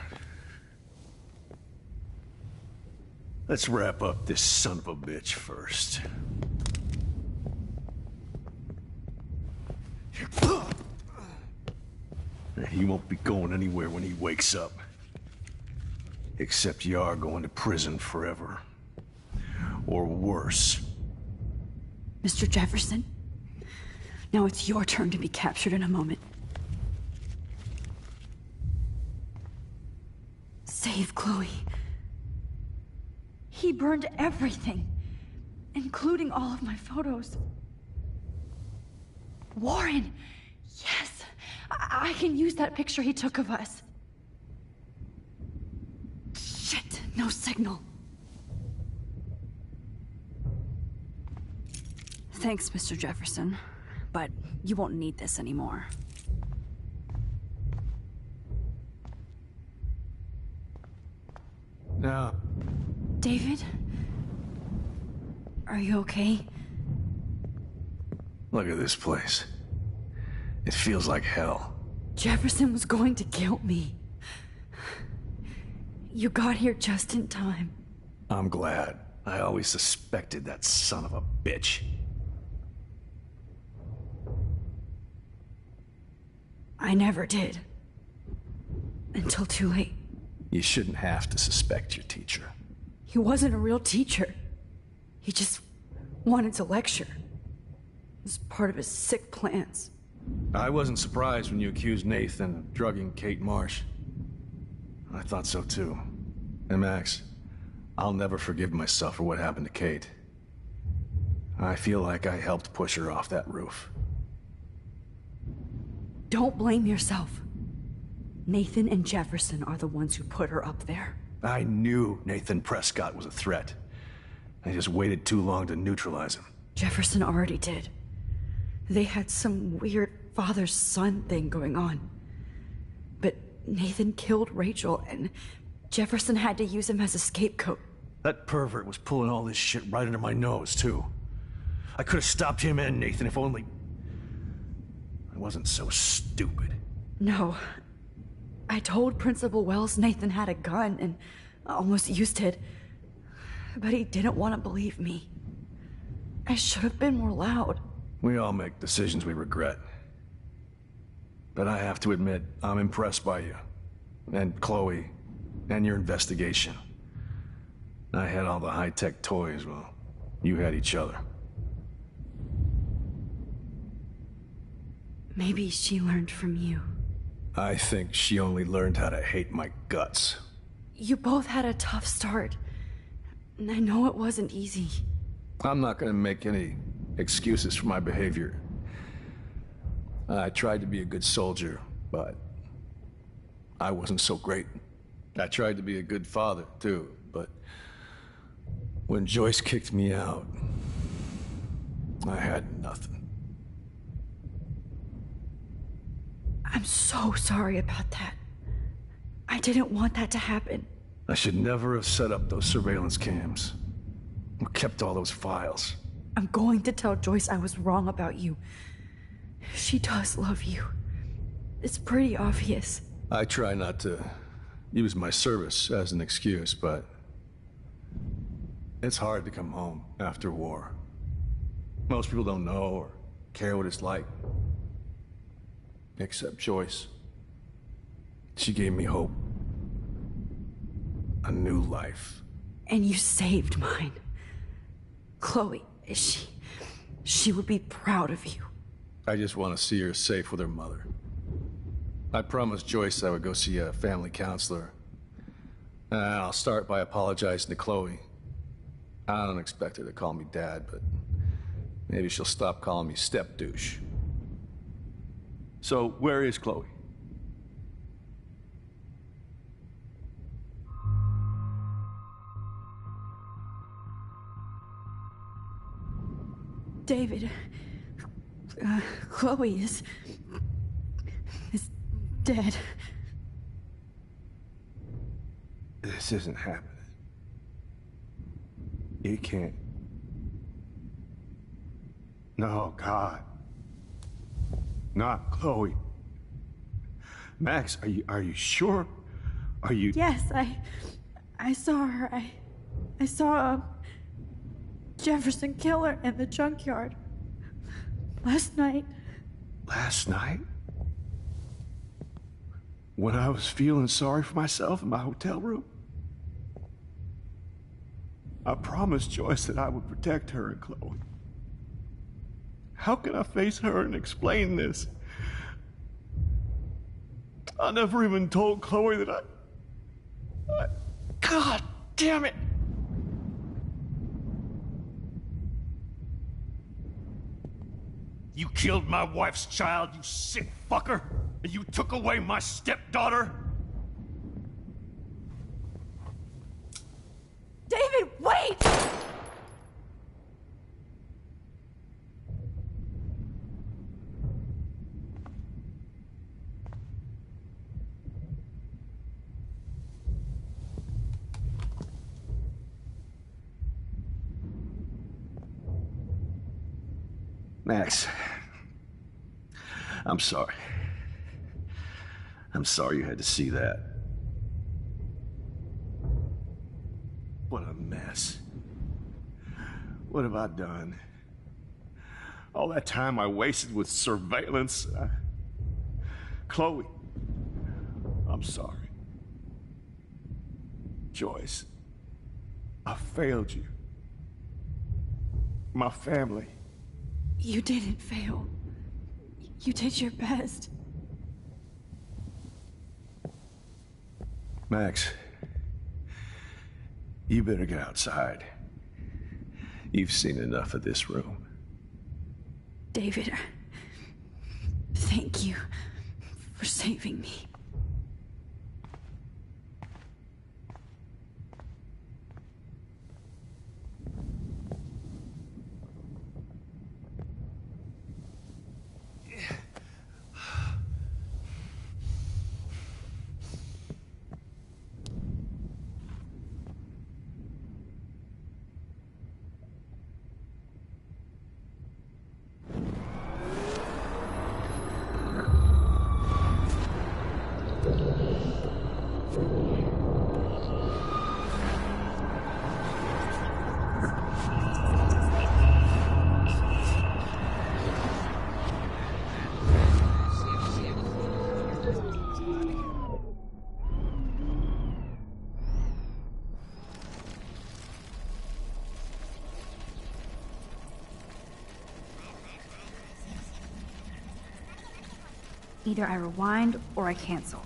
Let's wrap up this son of a bitch first. He won't be going anywhere when he wakes up. Except you are going to prison forever. Or worse. Mr. Jefferson, now it's your turn to be captured in a moment. Save Chloe. He burned everything, including all of my photos. Warren! Yes! I can use that picture he took of us. Shit, no signal. Thanks, Mr. Jefferson, but you won't need this anymore. No. David? Are you okay? Look at this place. It feels like hell. Jefferson was going to kill me. You got here just in time. I'm glad. I always suspected that son of a bitch. I never did. Until too late. You shouldn't have to suspect your teacher. He wasn't a real teacher. He just wanted to lecture. It was part of his sick plans. I wasn't surprised when you accused Nathan of drugging Kate Marsh. I thought so too. And Max, I'll never forgive myself for what happened to Kate. I feel like I helped push her off that roof. Don't blame yourself. Nathan and Jefferson are the ones who put her up there. I knew Nathan Prescott was a threat. I just waited too long to neutralize him. Jefferson already did. They had some weird father-son thing going on. But Nathan killed Rachel, and Jefferson had to use him as a scapegoat. That pervert was pulling all this shit right under my nose, too. I could have stopped him and Nathan if only... wasn't so stupid. No. I told Principal Wells Nathan had a gun and almost used it. But he didn't want to believe me. I should have been more loud. We all make decisions we regret. But I have to admit, I'm impressed by you. And Chloe. And your investigation. I had all the high-tech toys, well, you had each other. Maybe she learned from you. I think she only learned how to hate my guts. You both had a tough start. And I know it wasn't easy. I'm not gonna make any excuses for my behavior. I tried to be a good soldier, but I wasn't so great. I tried to be a good father, too, but when Joyce kicked me out, I had nothing. I'm so sorry about that. I didn't want that to happen. I should never have set up those surveillance cams. Or kept all those files. I'm going to tell Joyce I was wrong about you. She does love you. It's pretty obvious. I try not to use my service as an excuse, but it's hard to come home after war. Most people don't know or care what it's like. Except Joyce. She gave me hope. A new life. And you saved mine. Chloe, she would be proud of you. I just want to see her safe with her mother. I promised Joyce I would go see a family counselor. And I'll start by apologizing to Chloe. I don't expect her to call me Dad, but maybe she'll stop calling me step douche. So, where is Chloe? David, Chloe is dead. This isn't happening. It can't. No, God. Not Chloe. Max, are you sure? Are you... Yes, I saw her. I saw Jefferson kill her in the junkyard. Last night. Last night? When I was feeling sorry for myself in my hotel room? I promised Joyce that I would protect her and Chloe. How can I face her and explain this? I never even told Chloe that I... God damn it! You killed my wife's child, you sick fucker! And you took away my stepdaughter? David, wait! Max, I'm sorry. I'm sorry you had to see that. What a mess. What have I done? All that time I wasted with surveillance. Chloe, I'm sorry. Joyce, I failed you. My family. You didn't fail. You did your best. Max, you better get outside. You've seen enough of this room. David, thank you for saving me. Either I rewind or I cancel.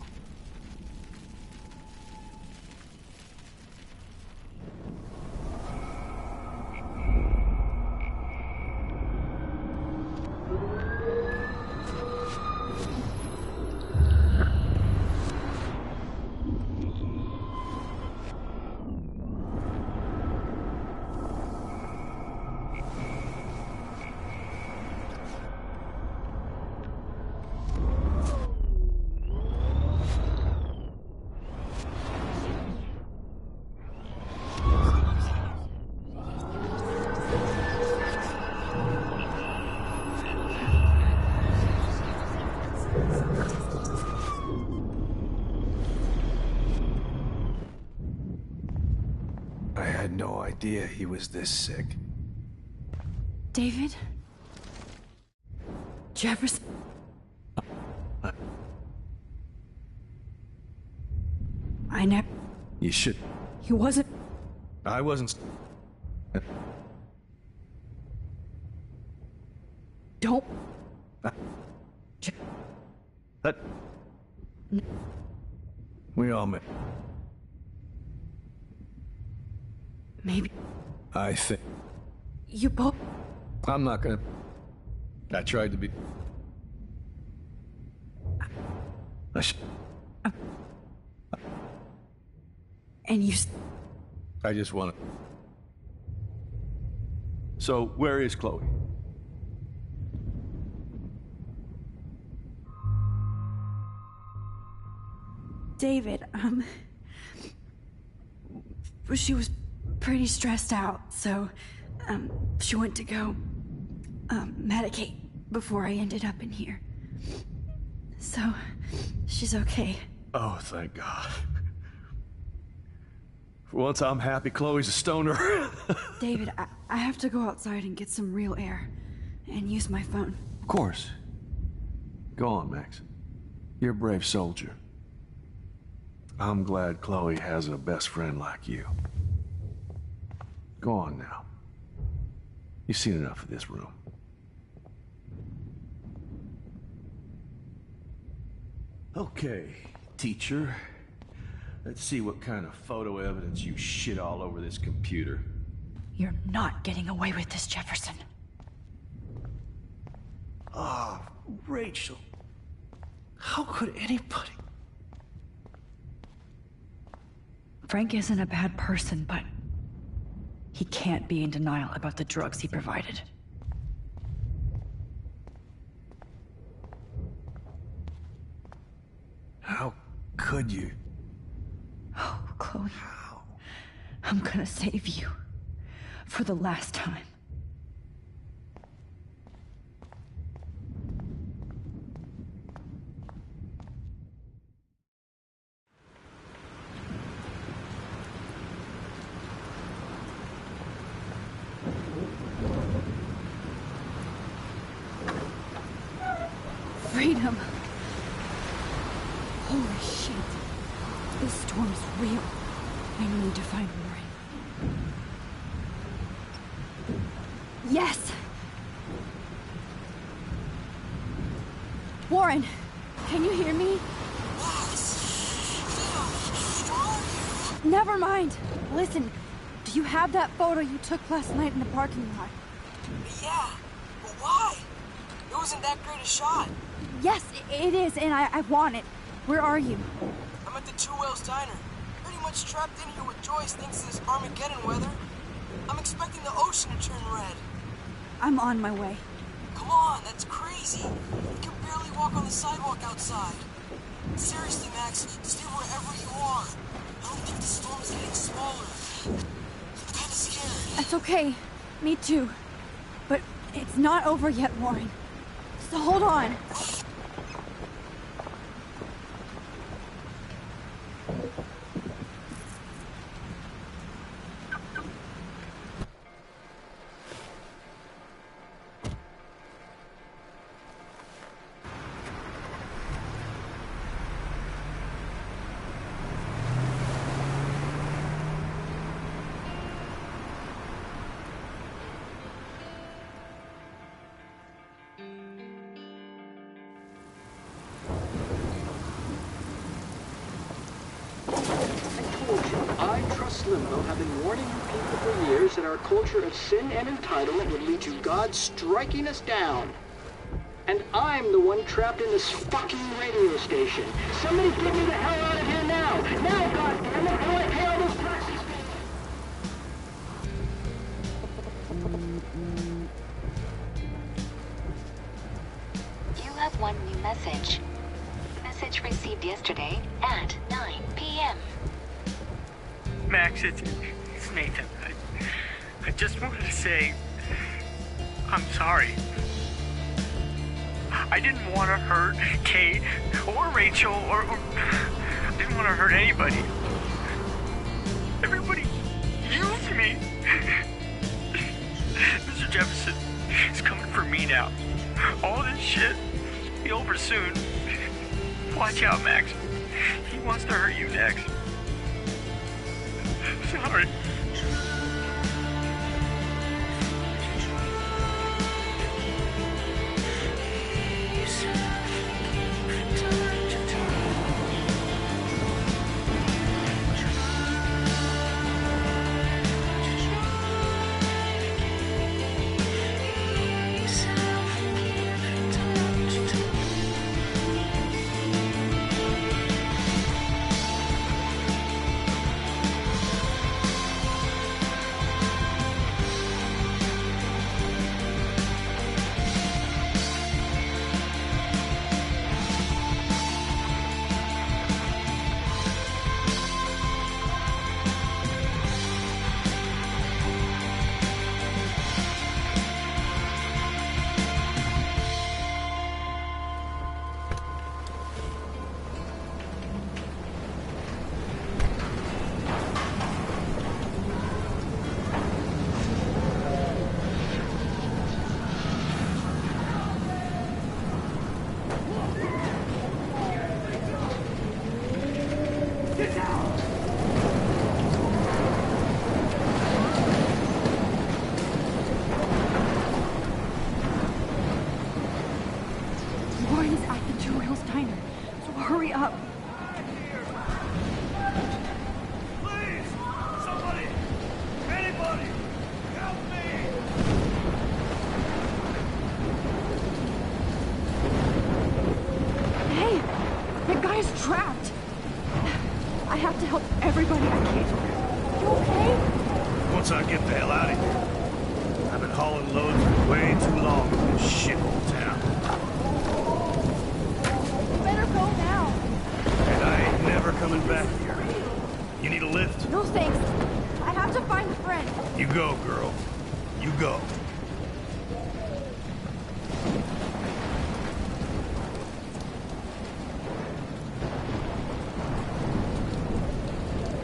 I had no idea he was this sick. David? Jefferson? I never... You should... He wasn't... I wasn't... Don't... That... We all met. Maybe... I think... You both... I'm not gonna... I tried to be... And you... I just want to... So, where is Chloe? David, she was pretty stressed out, so, she went to go, medicate before I ended up in here. So, she's okay. Oh, thank God. For once I'm happy Chloe's a stoner. David, I have to go outside and get some real air, and use my phone. Of course. Go on, Max. You're a brave soldier. I'm glad Chloe has a best friend like you. Go on now. You've seen enough of this room. Okay, teacher. Let's see what kind of photo evidence you shit all over this computer. You're not getting away with this, Jefferson. Ah, Rachel. How could anybody... Frank isn't a bad person, but he can't be in denial about the drugs he provided. How could you? Oh, Chloe. How? I'm gonna save you. For the last time. Freedom. Holy shit. This storm is real. I need to find Warren. Yes! Warren, can you hear me? Never mind. Listen, do you have that photo you took last night in the parking lot? Yeah, but why? It wasn't that great a shot. Yes, it is, and I want it. Where are you? I'm at the Two Whales Diner. Pretty much trapped in here with Joyce thanks to this Armageddon weather. I'm expecting the ocean to turn red. I'm on my way. Come on, that's crazy. You can barely walk on the sidewalk outside. Seriously, Max, stay wherever you are. I don't think the storm is getting smaller. I'm kinda scared. That's okay. Me too. But it's not over yet, Warren. So hold on. Ross Limbo have been warning you people for years that our culture of sin and entitlement would lead to God striking us down. And I'm the one trapped in this fucking radio station. Somebody get me the hell out of here now! Now, goddammit, how do I pay all those taxes? You have one new message. Message received yesterday at 9 p.m. Max, it's Nathan. I just wanted to say, I'm sorry. I didn't want to hurt Kate or Rachel or I didn't want to hurt anybody. Everybody used me. Mr. Jefferson is coming for me now. All this shit will be over soon. Watch out, Max. He wants to hurt you next. Sorry.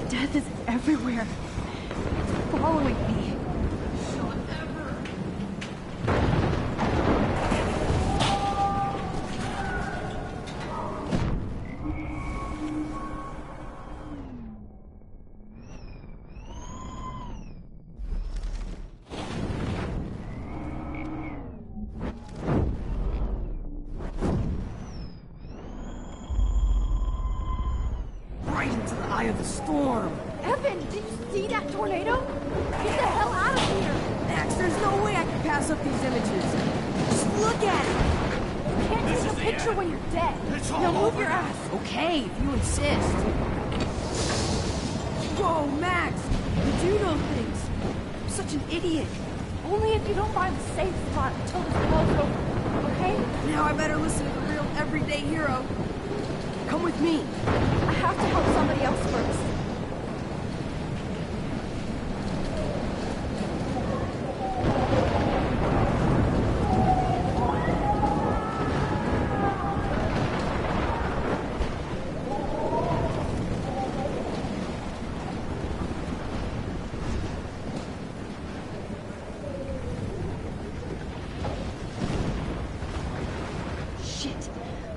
Death is everywhere. It's following me.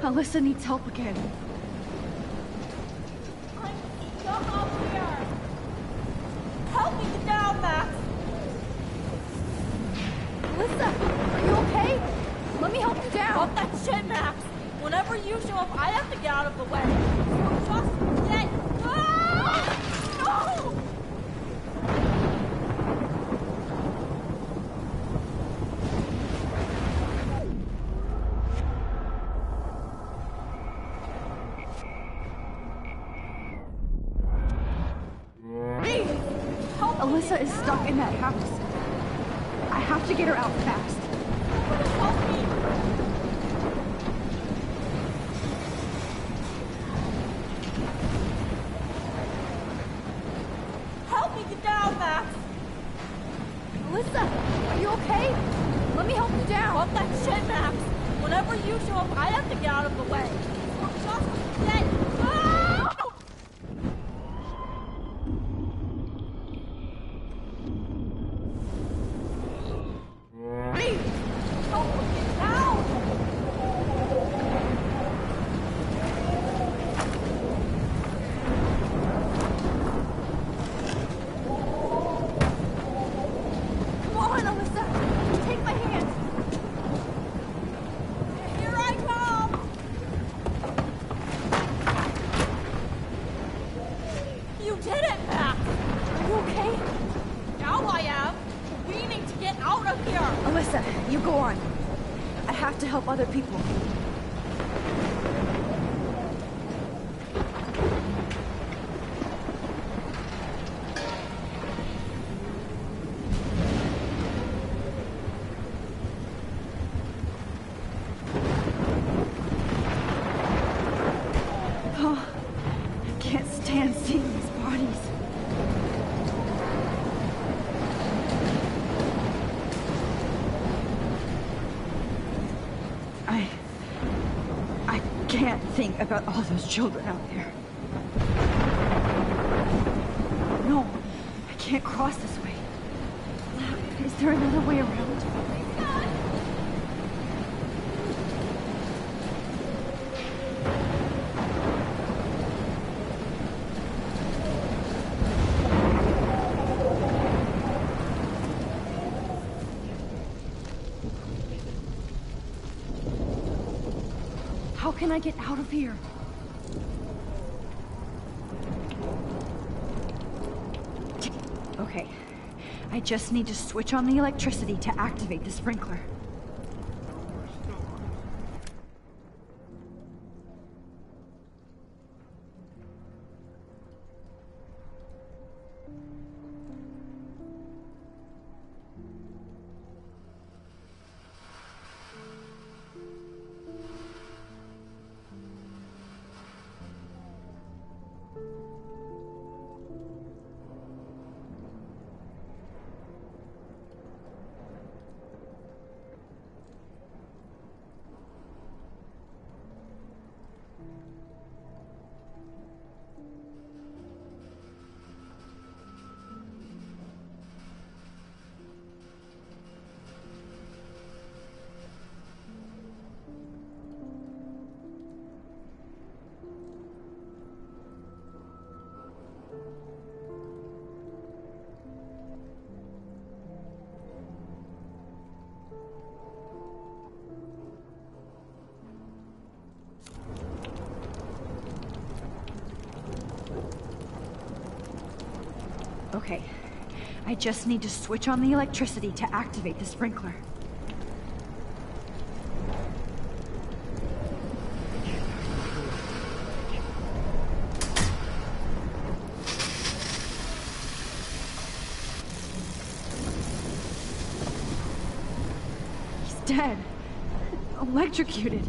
Alyssa needs help again. I'm stuck up here. Help me get down, Max. Alyssa, are you okay? Let me help you down. Fuck that shit, Max. Whenever you show up, I have to get out of the way. So just get... Ah! No! Alyssa is stuck in that house. I have to get her out fast. Help me! Help me get down, Max! Alyssa, are you okay? Let me help you down. Fuck that shit, Max! Whenever you show up, I have to get out of the way. Or just dead. Ah! Please! Help me get down! Come on, Alyssa. Take my hand. Here I come! You did it, Max! Are you okay? Now I am! We need to get out of here! Alyssa, you go on. I have to help other people. Oh, I can't stand seeing these bodies. I can't think about all those children out there. No, I can't cross this way. Is there another way around? How can I get out of here? Okay, I just need to switch on the electricity to activate the sprinkler. Okay, I just need to switch on the electricity to activate the sprinkler. He's dead. Electrocuted.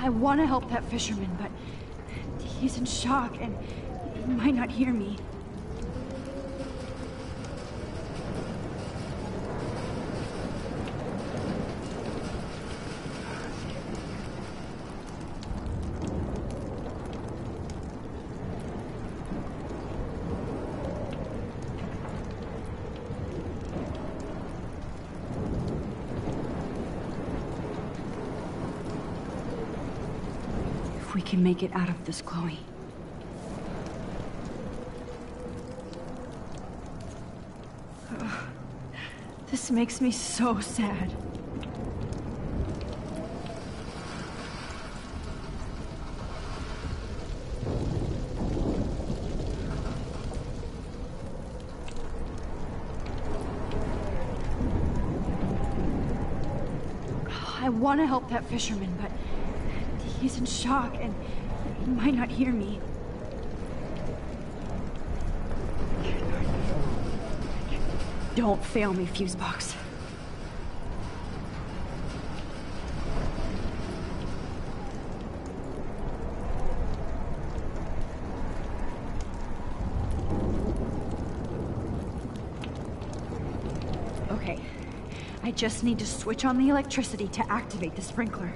I want to help that fisherman, but he's in shock and he might not hear me. We can make it out of this, Chloe. Ugh. This makes me so sad. I I want to help that fisherman, but he's in shock and he might not hear me. Don't fail me, Fusebox. Okay, I just need to switch on the electricity to activate the sprinkler.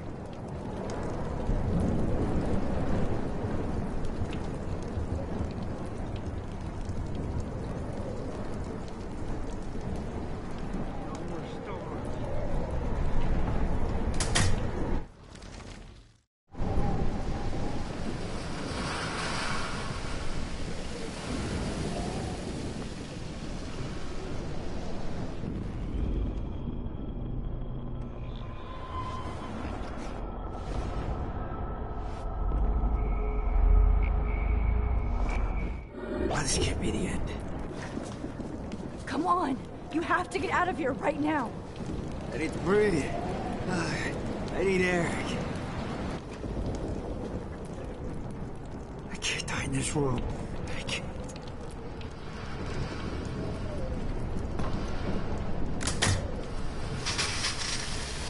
This can't be the end. Come on! You have to get out of here right now! I need to breathe. I need air. I can't die in this room. I can't.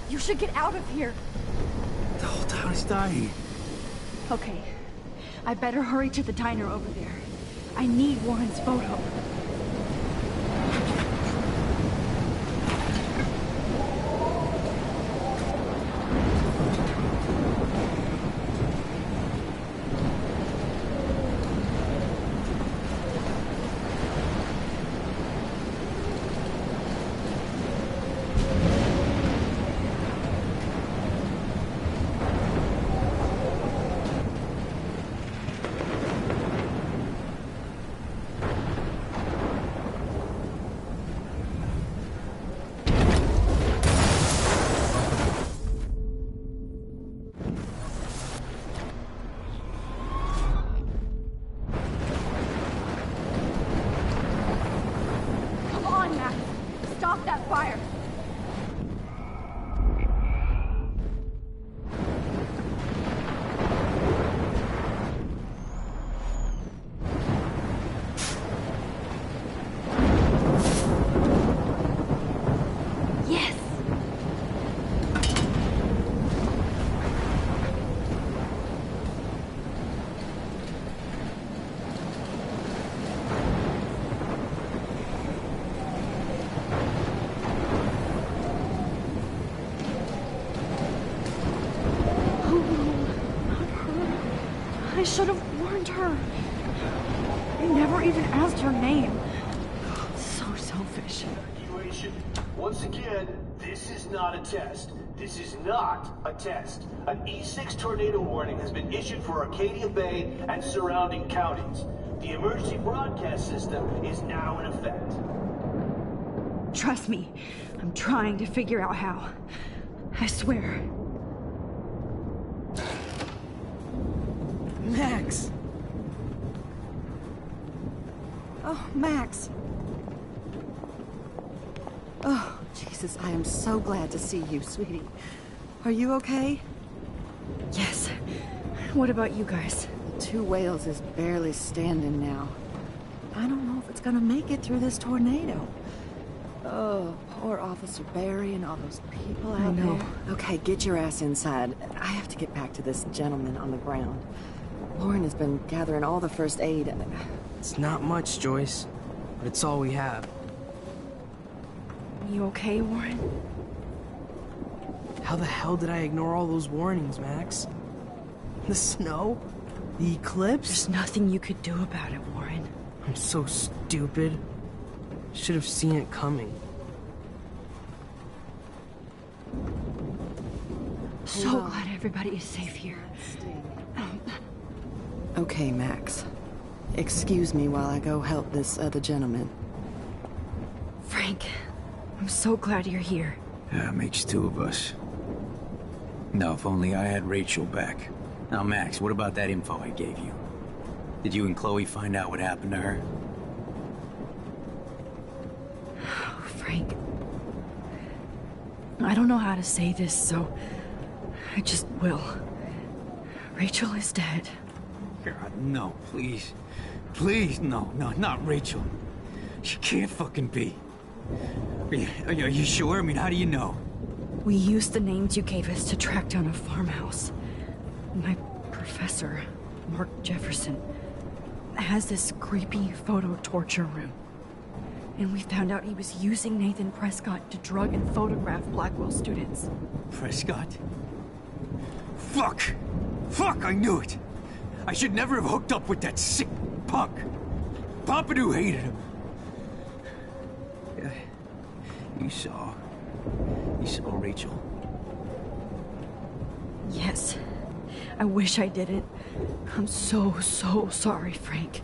You should get out of here! The whole town is dying. Okay, I better hurry to the diner over there. I need Warren's photo. Stop that fire! Yes! I should have warned her. I never even asked her name. So selfish. Evacuation. Once again, this is not a test. This is not a test. An E6 tornado warning has been issued for Arcadia Bay and surrounding counties. The emergency broadcast system is now in effect. Trust me, I'm trying to figure out how. I swear. Max! Oh, Max! Oh, Jesus, I am so glad to see you, sweetie. Are you okay? Yes. What about you guys? The Two Whales is barely standing now. I don't know if it's gonna make it through this tornado. Oh, poor Officer Barry and all those people out there. Okay, get your ass inside. I have to get back to this gentleman on the ground. Lauren has been gathering all the first aid. It's not much, Joyce, but it's all we have. You okay, Warren? How the hell did I ignore all those warnings, Max? The snow? The eclipse? There's nothing you could do about it, Warren. I'm so stupid. Should have seen it coming. So glad everybody is safe here. Okay, Max. Excuse me while I go help this other gentleman. Frank, I'm so glad you're here. Yeah, makes two of us. Now, if only I had Rachel back. Now, Max, what about that info I gave you? Did you and Chloe find out what happened to her? Oh, Frank. I don't know how to say this, so I just will. Rachel is dead. God, no, please. Please, no, not Rachel. She can't fucking be. Are you sure? I mean, how do you know? We used the names you gave us to track down a farmhouse. My professor, Mark Jefferson, has this creepy photo torture room. And we found out he was using Nathan Prescott to drug and photograph Blackwell students. Prescott? Fuck! Fuck, I knew it! I should never have hooked up with that sick punk. Pompidou hated him. You saw Rachel. Yes. I wish I didn't. I'm so sorry, Frank.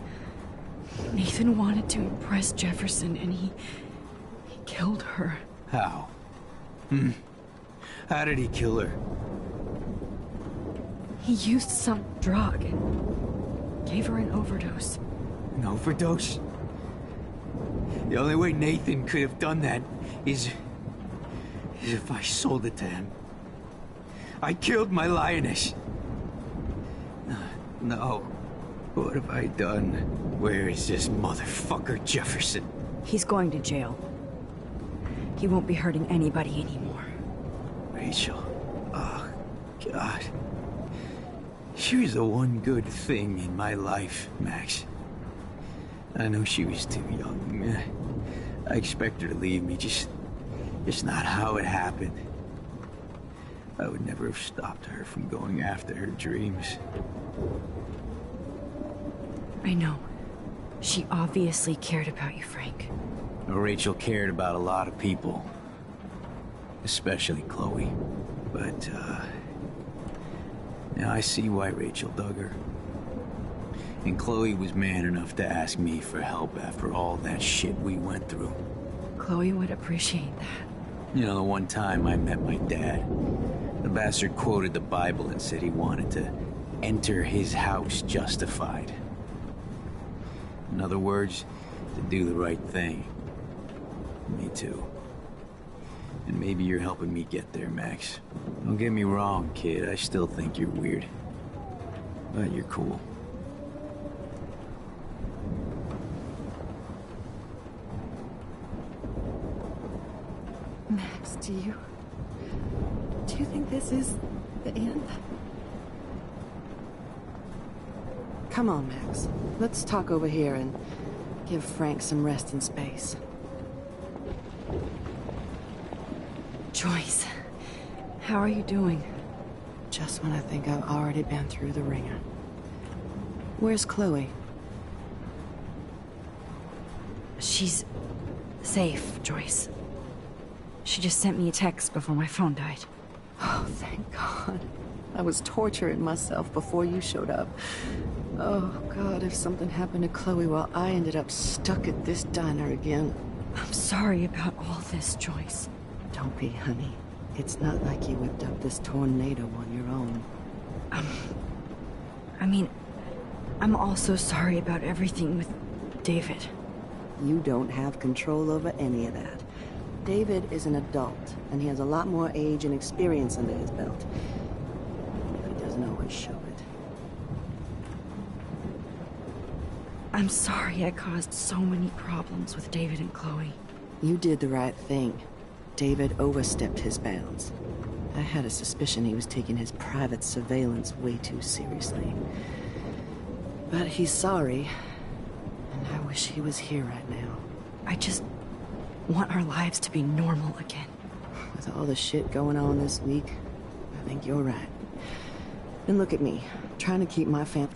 Nathan wanted to impress Jefferson, and he killed her. How? How did he kill her? He used some drug and gave her an overdose. An overdose? The only way Nathan could have done that is if I sold it to him. I killed my lioness. No. What have I done? Where is this motherfucker Jefferson? He's going to jail. He won't be hurting anybody anymore. Rachel. Oh, God. She was the one good thing in my life, Max. I know she was too young. I expect her to leave me, just not how it happened. I would never have stopped her from going after her dreams. I know. She obviously cared about you, Frank. Rachel cared about a lot of people. Especially Chloe. But, now I see why Rachel dug her. And Chloe was man enough to ask me for help after all that shit we went through. Chloe would appreciate that. You know, the one time I met my dad, the bastard quoted the Bible and said he wanted to enter his house justified. In other words, to do the right thing. Me too. And maybe you're helping me get there, Max. Don't get me wrong, kid. I still think you're weird. But you're cool. Max, do you think this is the end? Come on, Max. Let's talk over here and give Frank some rest and space. Joyce, how are you doing? Just when I think I've already been through the ringer. Where's Chloe? She's safe, Joyce. She just sent me a text before my phone died. Oh, thank God. I was torturing myself before you showed up. Oh, God, if something happened to Chloe while I ended up stuck at this diner again. I'm sorry about all this, Joyce. Don't be, honey. It's not like you whipped up this tornado on your own. I mean, I'm also sorry about everything with David. You don't have control over any of that. David is an adult, and he has a lot more age and experience under his belt. But he doesn't always show it. I'm sorry I caused so many problems with David and Chloe. You did the right thing. David overstepped his bounds. I had a suspicion he was taking his private surveillance way too seriously. But he's sorry, and I wish he was here right now. I just want our lives to be normal again. With all the shit going on this week, I think you're right. And look at me, trying to keep my family...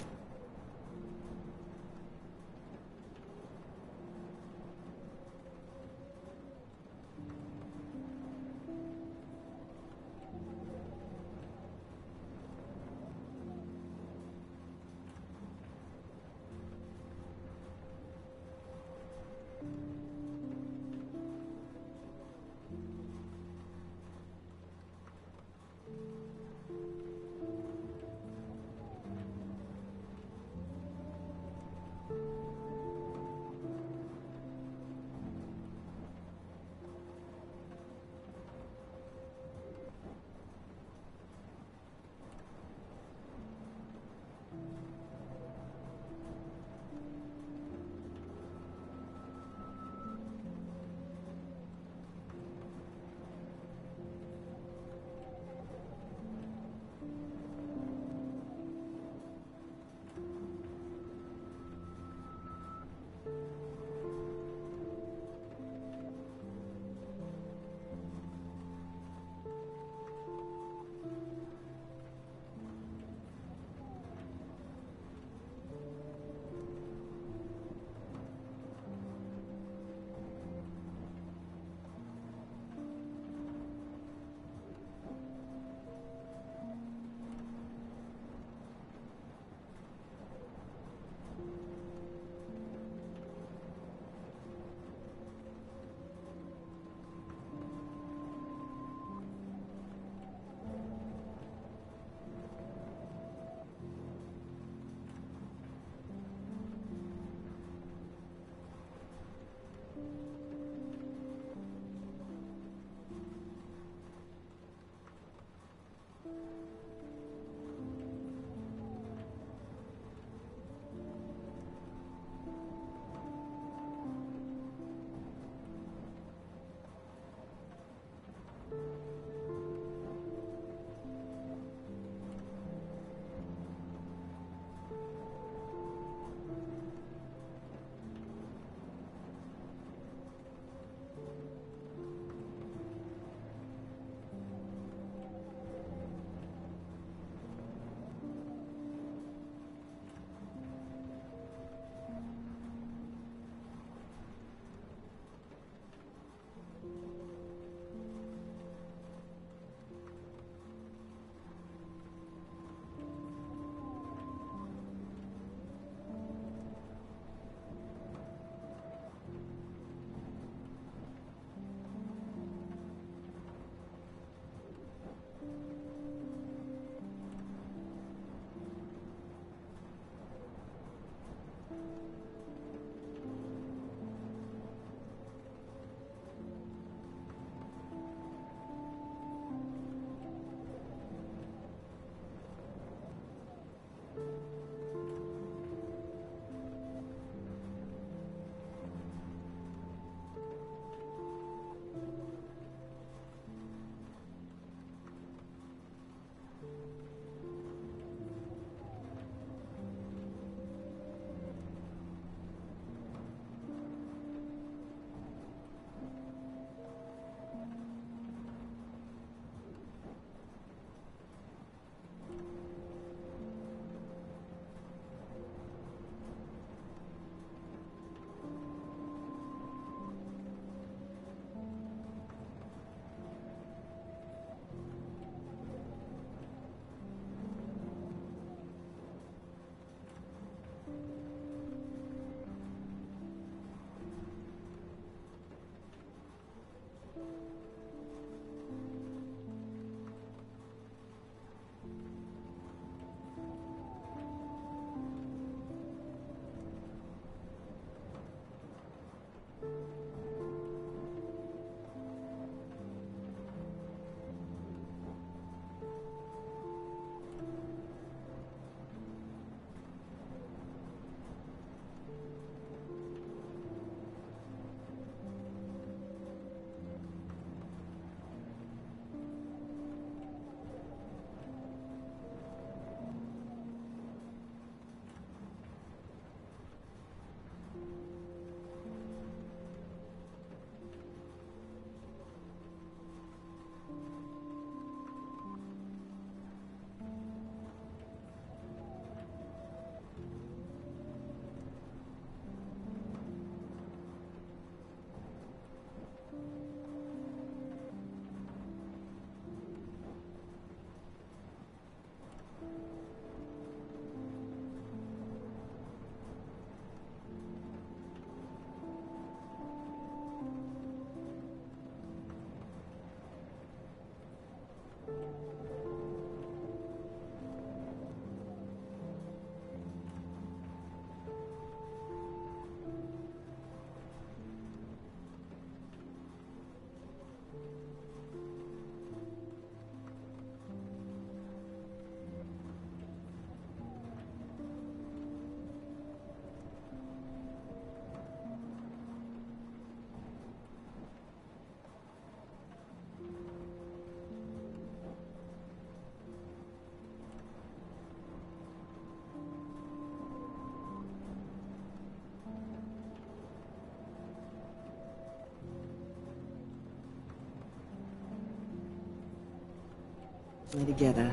Way together.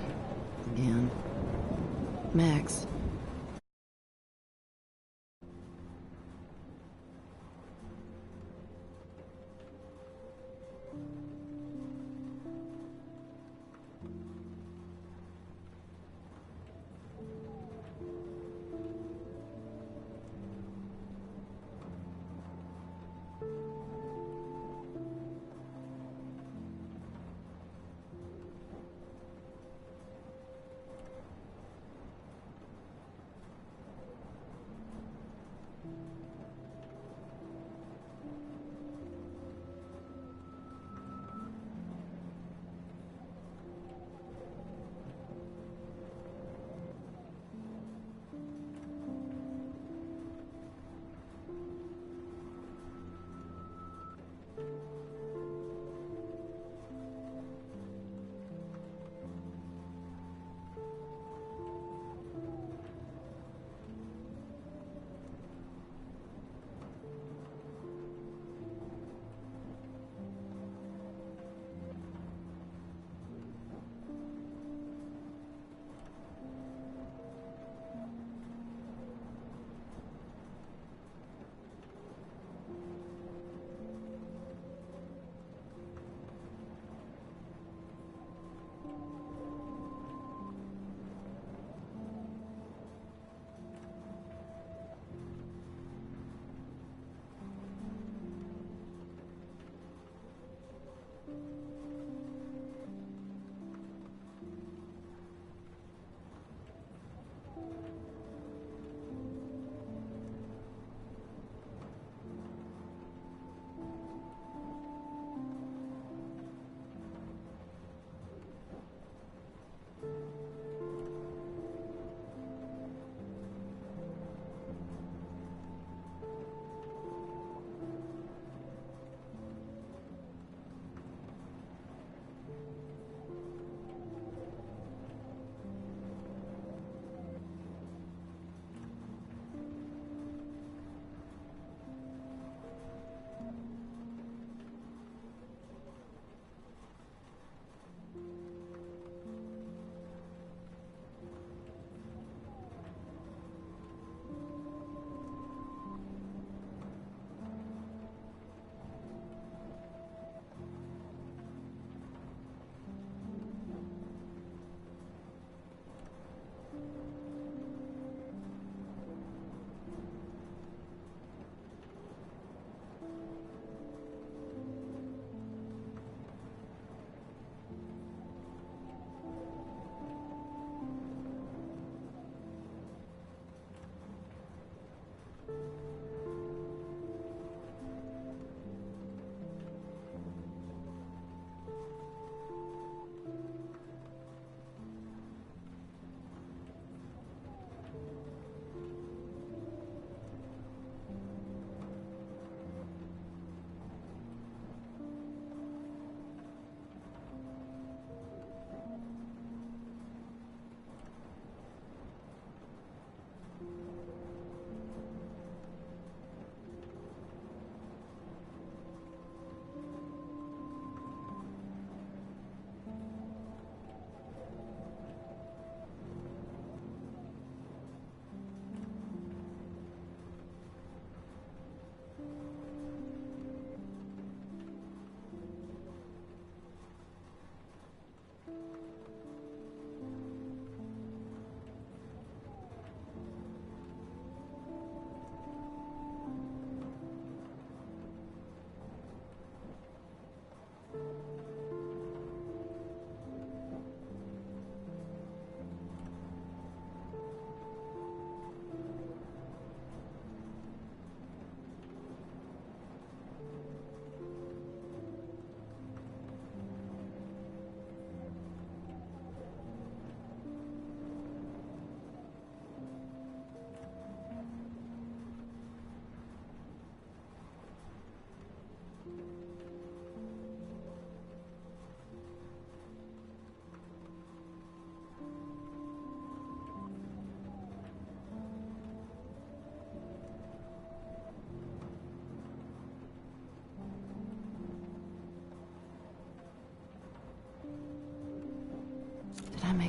Again. Max.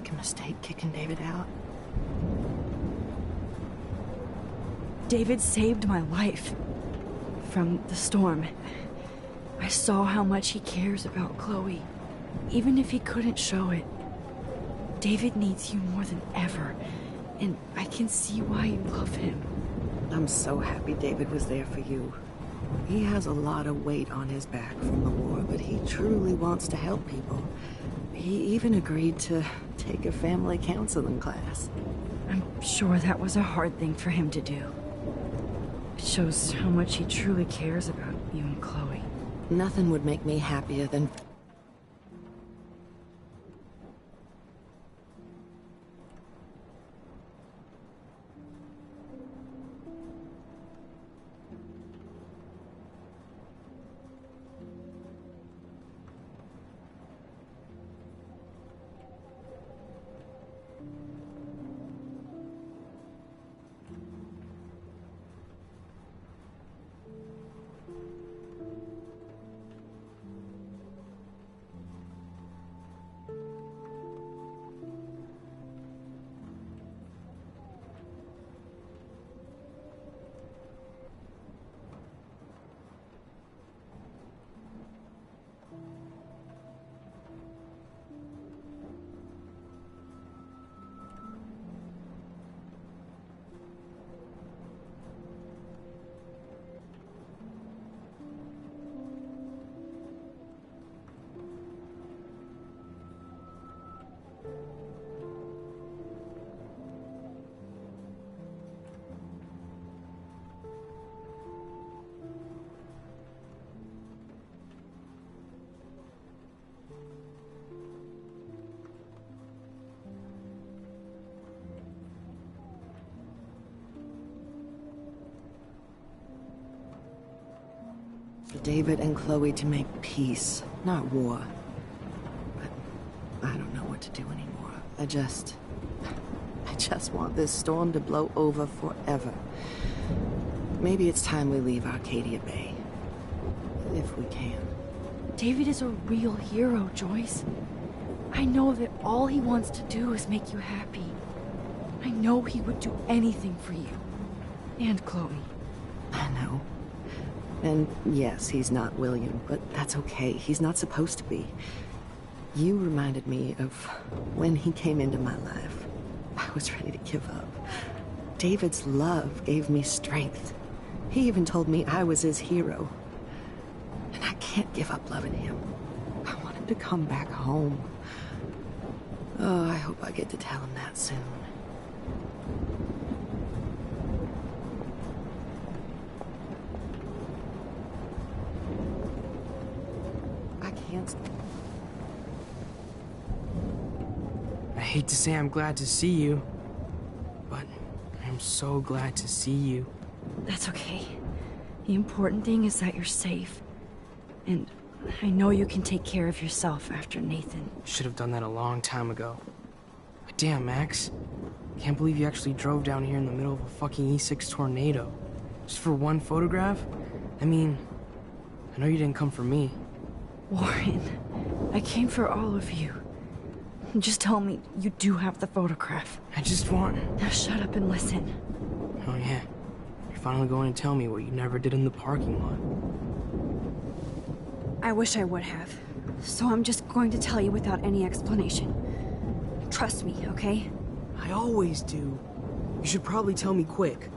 make a mistake kicking David out? David saved my life from the storm. I saw how much he cares about Chloe, even if he couldn't show it. David needs you more than ever, and I can see why you love him. I'm so happy David was there for you. He has a lot of weight on his back from the war, but he truly wants to help people. He even agreed to take a family counseling class. I'm sure that was a hard thing for him to do. It shows how much he truly cares about you and Chloe. Nothing would make me happier than... For David and Chloe to make peace, not war. But I don't know what to do anymore. I just want this storm to blow over forever. Maybe it's time we leave Arcadia Bay. If we can. David is a real hero, Joyce. I know that all he wants to do is make you happy. I know he would do anything for you. And Chloe. I know. And yes, he's not William, but that's okay. He's not supposed to be. You reminded me of when he came into my life. I was ready to give up. David's love gave me strength. He even told me I was his hero. And I can't give up loving him. I want him to come back home. Oh, I hope I get to tell him that soon. I hate to say I'm glad to see you, but I'm so glad to see you. That's okay. The important thing is that you're safe. And I know you can take care of yourself after Nathan. Should have done that a long time ago. But damn, Max. Can't believe you actually drove down here in the middle of a fucking E6 tornado. Just for one photograph? I mean, I know you didn't come for me. Warren, I came for all of you. Just tell me you do have the photograph. I just want... Now shut up and listen. Oh yeah. You're finally going to tell me what you never did in the parking lot. I wish I would have. So I'm just going to tell you without any explanation. Trust me, okay? I always do. You should probably tell me quick.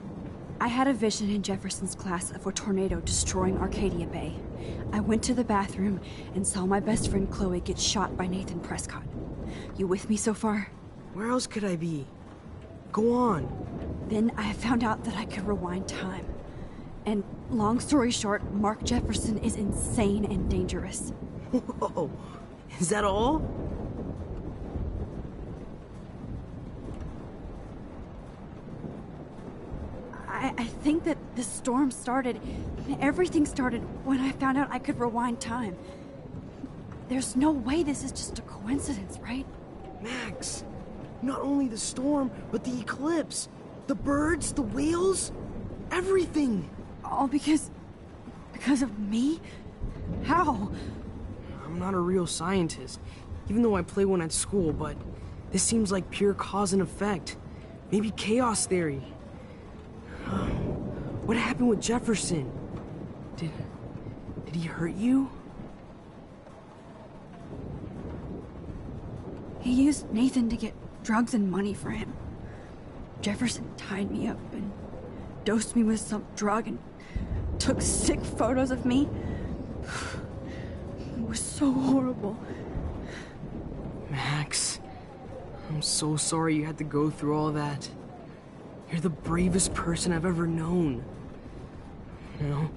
I had a vision in Jefferson's class of a tornado destroying Arcadia Bay. I went to the bathroom and saw my best friend Chloe get shot by Nathan Prescott. You with me so far? Where else could I be? Go on. Then I found out that I could rewind time. And long story short, Mark Jefferson is insane and dangerous. Whoa, is that all? I think that the storm started, everything started when I found out I could rewind time. There's no way this is just a coincidence, right? Max, not only the storm, but the eclipse. The birds, the whales, everything. All because of me? How? I'm not a real scientist, even though I play one at school, but This seems like pure cause and effect. Maybe chaos theory. What happened with Jefferson? Did he hurt you? He used Nathan to get drugs and money for him. Jefferson tied me up and dosed me with some drug and took sick photos of me. It was so horrible. Max, I'm so sorry you had to go through all that. You're the bravest person I've ever known. You know,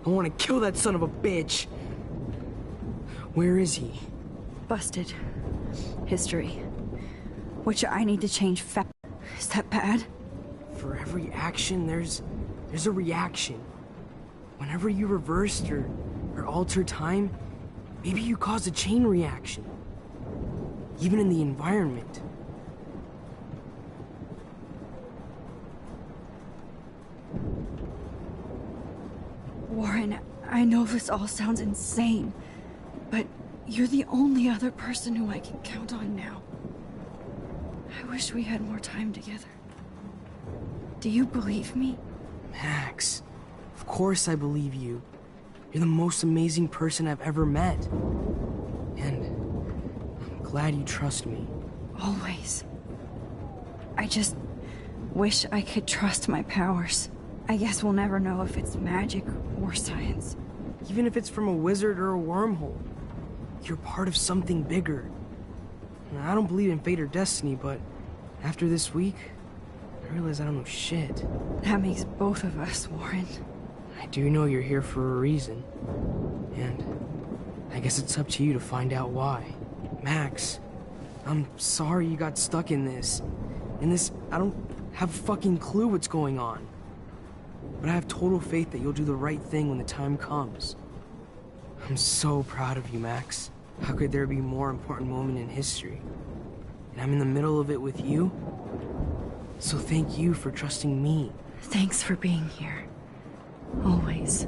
I want to kill that son of a bitch. Where is he? Busted. History. Which I need to change Is that bad? For every action, there's a reaction. Whenever you reversed or altered time, maybe you caused a chain reaction. Even in the environment. Warren, I know this all sounds insane, but you're the only other person who I can count on now. I wish we had more time together. Do you believe me? Max, of course I believe you. You're the most amazing person I've ever met. And I'm glad you trust me. Always. I just wish I could trust my powers. I guess we'll never know if it's magic or science. Even if it's from a wizard or a wormhole, you're part of something bigger. I don't believe in fate or destiny, but after this week, I realize I don't know shit. That makes both of us, Warren. I do know you're here for a reason. And I guess it's up to you to find out why. Max, I'm sorry you got stuck in this. I don't have a fucking clue what's going on. But I have total faith that you'll do the right thing when the time comes. I'm so proud of you, Max. How could there be a more important moment in history? And I'm in the middle of it with you. So thank you for trusting me. Thanks for being here. Always.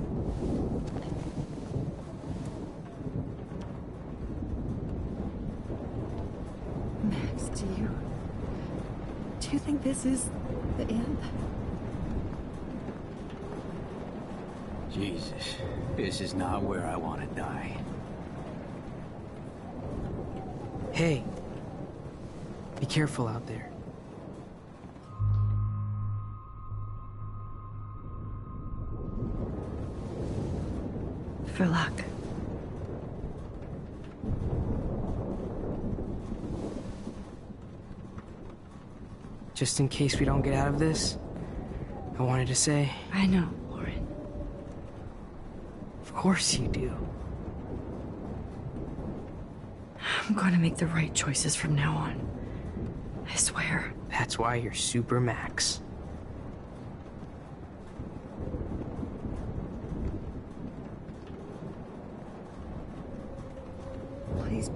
Max, do you think this is the end? Jesus, this is not where I want to die. Hey, be careful out there. For luck. Just in case we don't get out of this, I wanted to say... I know, Warren. Of course you do. I'm going to make the right choices from now on. I swear. That's why you're Super Max. Please.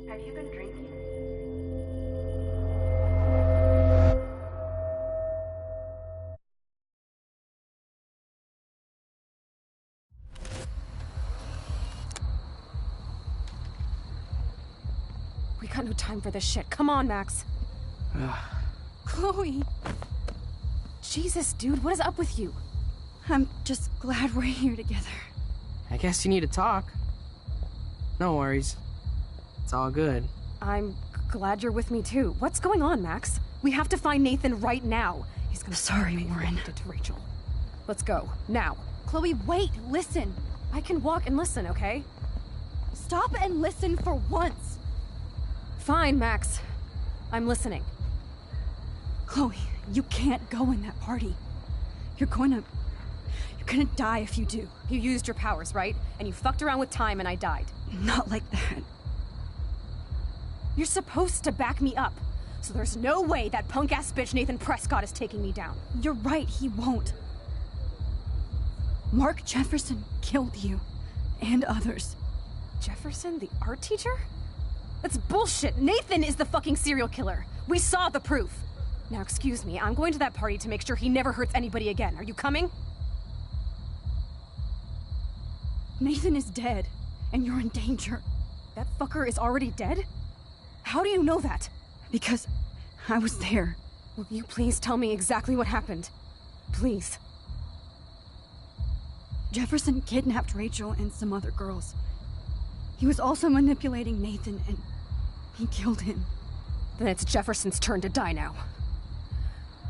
Have you been drinking? We got no time for this shit. Come on, Max. Chloe! Jesus, dude, what is up with you? I'm just glad we're here together. I guess you need to talk. No worries. It's all good. I'm glad you're with me too. What's going on, Max? We have to find Nathan right now. He's gonna Sorry, Warren. To Rachel. Let's go. Now. Chloe, wait! Listen! I can walk and listen, okay? Stop and listen for once! Fine, Max. I'm listening. Chloe, you can't go in that party. You're gonna die if you do. You used your powers, right? And you fucked around with time and I died. Not like that. You're supposed to back me up. So there's no way that punk-ass bitch Nathan Prescott is taking me down. You're right, he won't. Mark Jefferson killed you. And others. Jefferson, the art teacher? That's bullshit! Nathan is the fucking serial killer! We saw the proof! Now excuse me, I'm going to that party to make sure he never hurts anybody again. Are you coming? Nathan is dead, and you're in danger. That fucker is already dead? How do you know that? Because I was there. Will you please tell me exactly what happened? Please. Jefferson kidnapped Rachel and some other girls. He was also manipulating Nathan, and he killed him. Then it's Jefferson's turn to die now.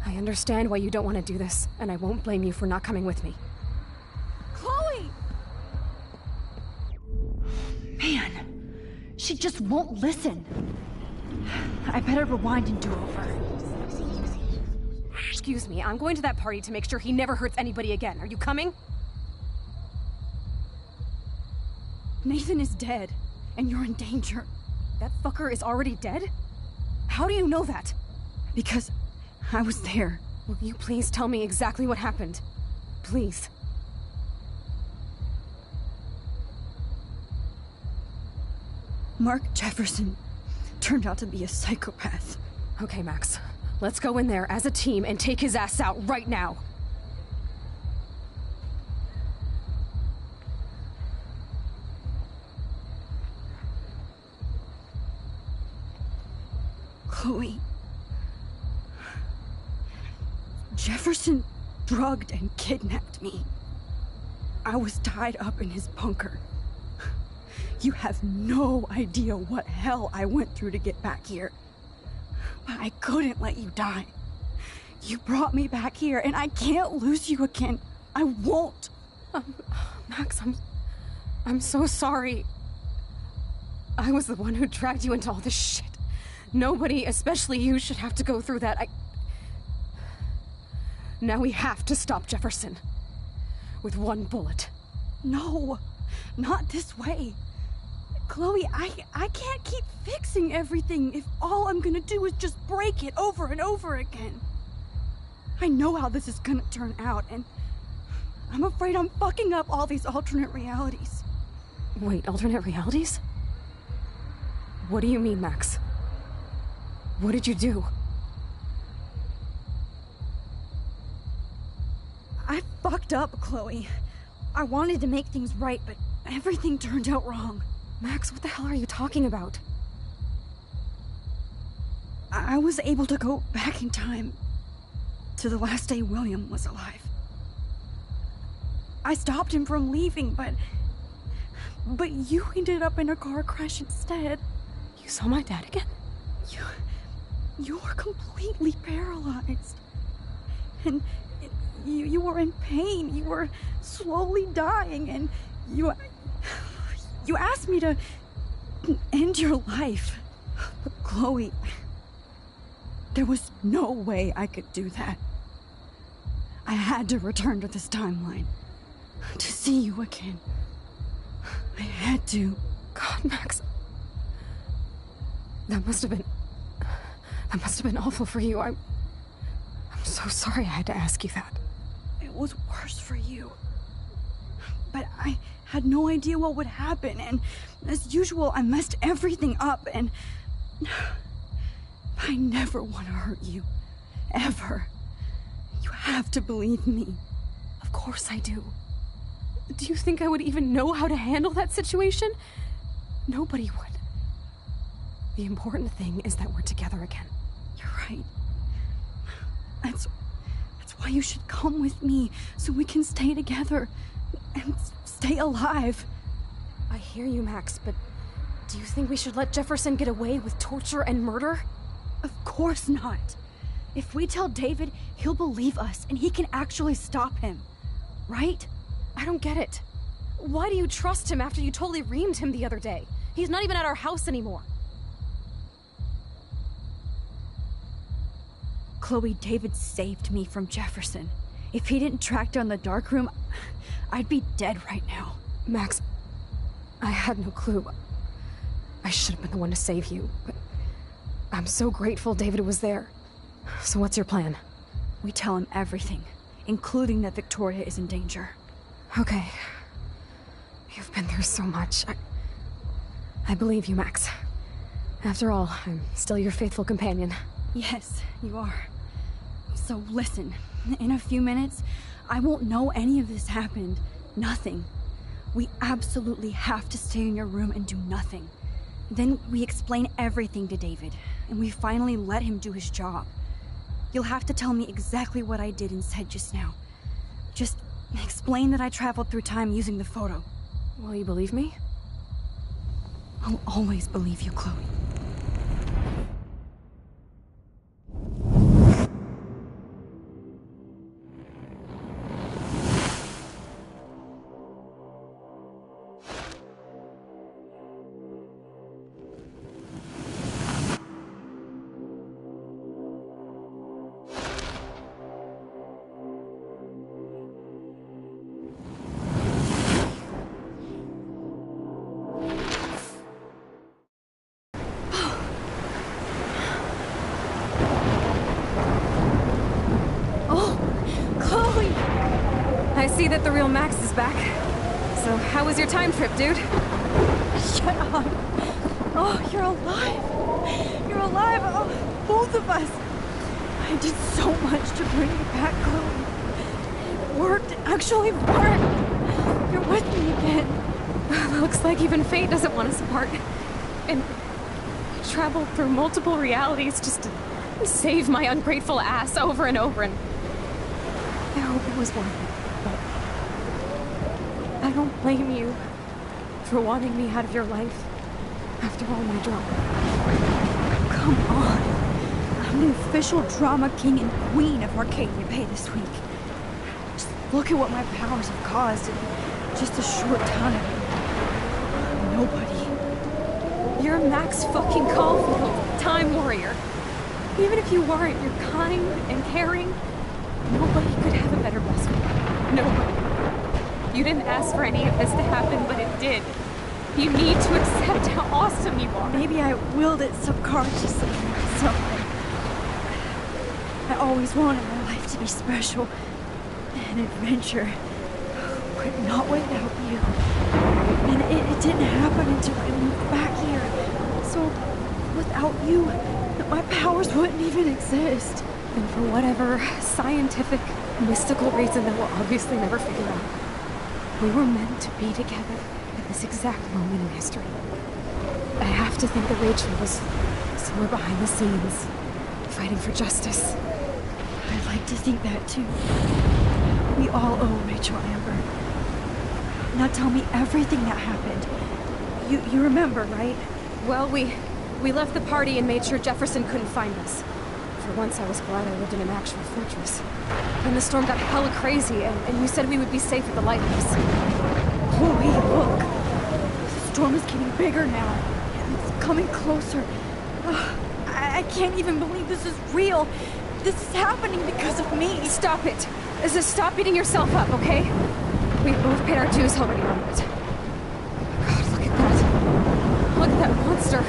I understand why you don't want to do this, and I won't blame you for not coming with me. Chloe! Man, she just won't listen. I better rewind and do over. Excuse me, I'm going to that party to make sure he never hurts anybody again. Are you coming? Nathan is dead, and you're in danger. That fucker is already dead? How do you know that? Because I was there. Will you please tell me exactly what happened? Please. Mark Jefferson turned out to be a psychopath. Okay, Max. Let's go in there as a team and take his ass out right now. Chloe. Jefferson drugged and kidnapped me. I was tied up in his bunker. You have no idea what hell I went through to get back here. But I couldn't let you die. You brought me back here, and I can't lose you again. I won't. Max, I'm so sorry. I was the one who dragged you into all this shit. Nobody, especially you, should have to go through that. Now we have to stop Jefferson. With one bullet. No, not this way. Chloe, I can't keep fixing everything if all I'm gonna do is just break it over and over again. I know how this is gonna turn out, and I'm afraid I'm fucking up all these alternate realities. Wait, alternate realities? What do you mean, Max? What did you do? I fucked up, Chloe. I wanted to make things right, but everything turned out wrong. Max, what the hell are you talking about? I was able to go back in time to the last day William was alive. I stopped him from leaving, but you ended up in a car crash instead. You saw my dad again? You were completely paralyzed. And you were in pain. You were slowly dying, and you asked me to end your life. But Chloe, there was no way I could do that. I had to return to this timeline to see you again. I had to. God, Max. That must have been awful for you. I'm so sorry I had to ask you that. It was worse for you. But I had no idea what would happen, and as usual, I messed everything up, and I never want to hurt you. Ever. You have to believe me. Of course I do. Do you think I would even know how to handle that situation? Nobody would. The important thing is that we're together again. You're right. That's why you should come with me, so we can stay together and stay alive. I hear you, Max, but do you think we should let Jefferson get away with torture and murder? Of course not. If we tell David, he'll believe us, and he can actually stop him. Right? I don't get it. Why do you trust him after you totally reamed him the other day? He's not even at our house anymore. Chloe, David saved me from Jefferson. If he didn't track down the darkroom, I'd be dead right now. Max, I had no clue. I should have been the one to save you, but I'm so grateful David was there. So what's your plan? We tell him everything, including that Victoria is in danger. Okay. You've been through so much. I believe you, Max. After all, I'm still your faithful companion. Yes, you are. So listen, in a few minutes, I won't know any of this happened. Nothing. We absolutely have to stay in your room and do nothing. Then we explain everything to David, and we finally let him do his job. You'll have to tell me exactly what I did and said just now. Just explain that I traveled through time using the photo. Will you believe me? I'll always believe you, Chloe. I see that the real Max is back. So, how was your time trip, dude? Shut up. Oh, you're alive. You're alive. Oh, both of us. I did so much to bring you back, Chloe. It worked. It actually worked. You're with me again. Looks like even fate doesn't want us apart. And traveled through multiple realities just to save my ungrateful ass over and over, and I hope it was worth it. I don't blame you for wanting me out of your life after all my drama. Come on. I'm the official drama king and queen of Arcadia Bay this week. Just look at what my powers have caused in just a short time. Nobody. You're Max fucking Caulfield, Time Warrior. Even if you weren't, you're kind and caring. Nobody could have a better best friend. Nobody. You didn't ask for any of this to happen, but it did. You need to accept how awesome you are. Maybe I willed it subconsciously myself. I always wanted my life to be special. An adventure. But not without you. And it didn't happen until I moved back here. So, without you, my powers wouldn't even exist. And for whatever scientific, mystical reason that we'll obviously never figure out, we were meant to be together at this exact moment in history. I have to think that Rachel was somewhere behind the scenes, fighting for justice. I'd like to think that too. We all owe Rachel Amber. Now tell me everything that happened. You remember, right? Well, we left the party and made sure Jefferson couldn't find us. For once, I was glad I lived in an actual fortress. Then the storm got hella crazy, and you said we would be safe at the lighthouse. Chloe, look! The storm is getting bigger now, and it's coming closer. I can't even believe this is real. This is happening because of me. Stop it! Stop beating yourself up, okay? We've both paid our dues already on it. God, look at that. Look at that monster.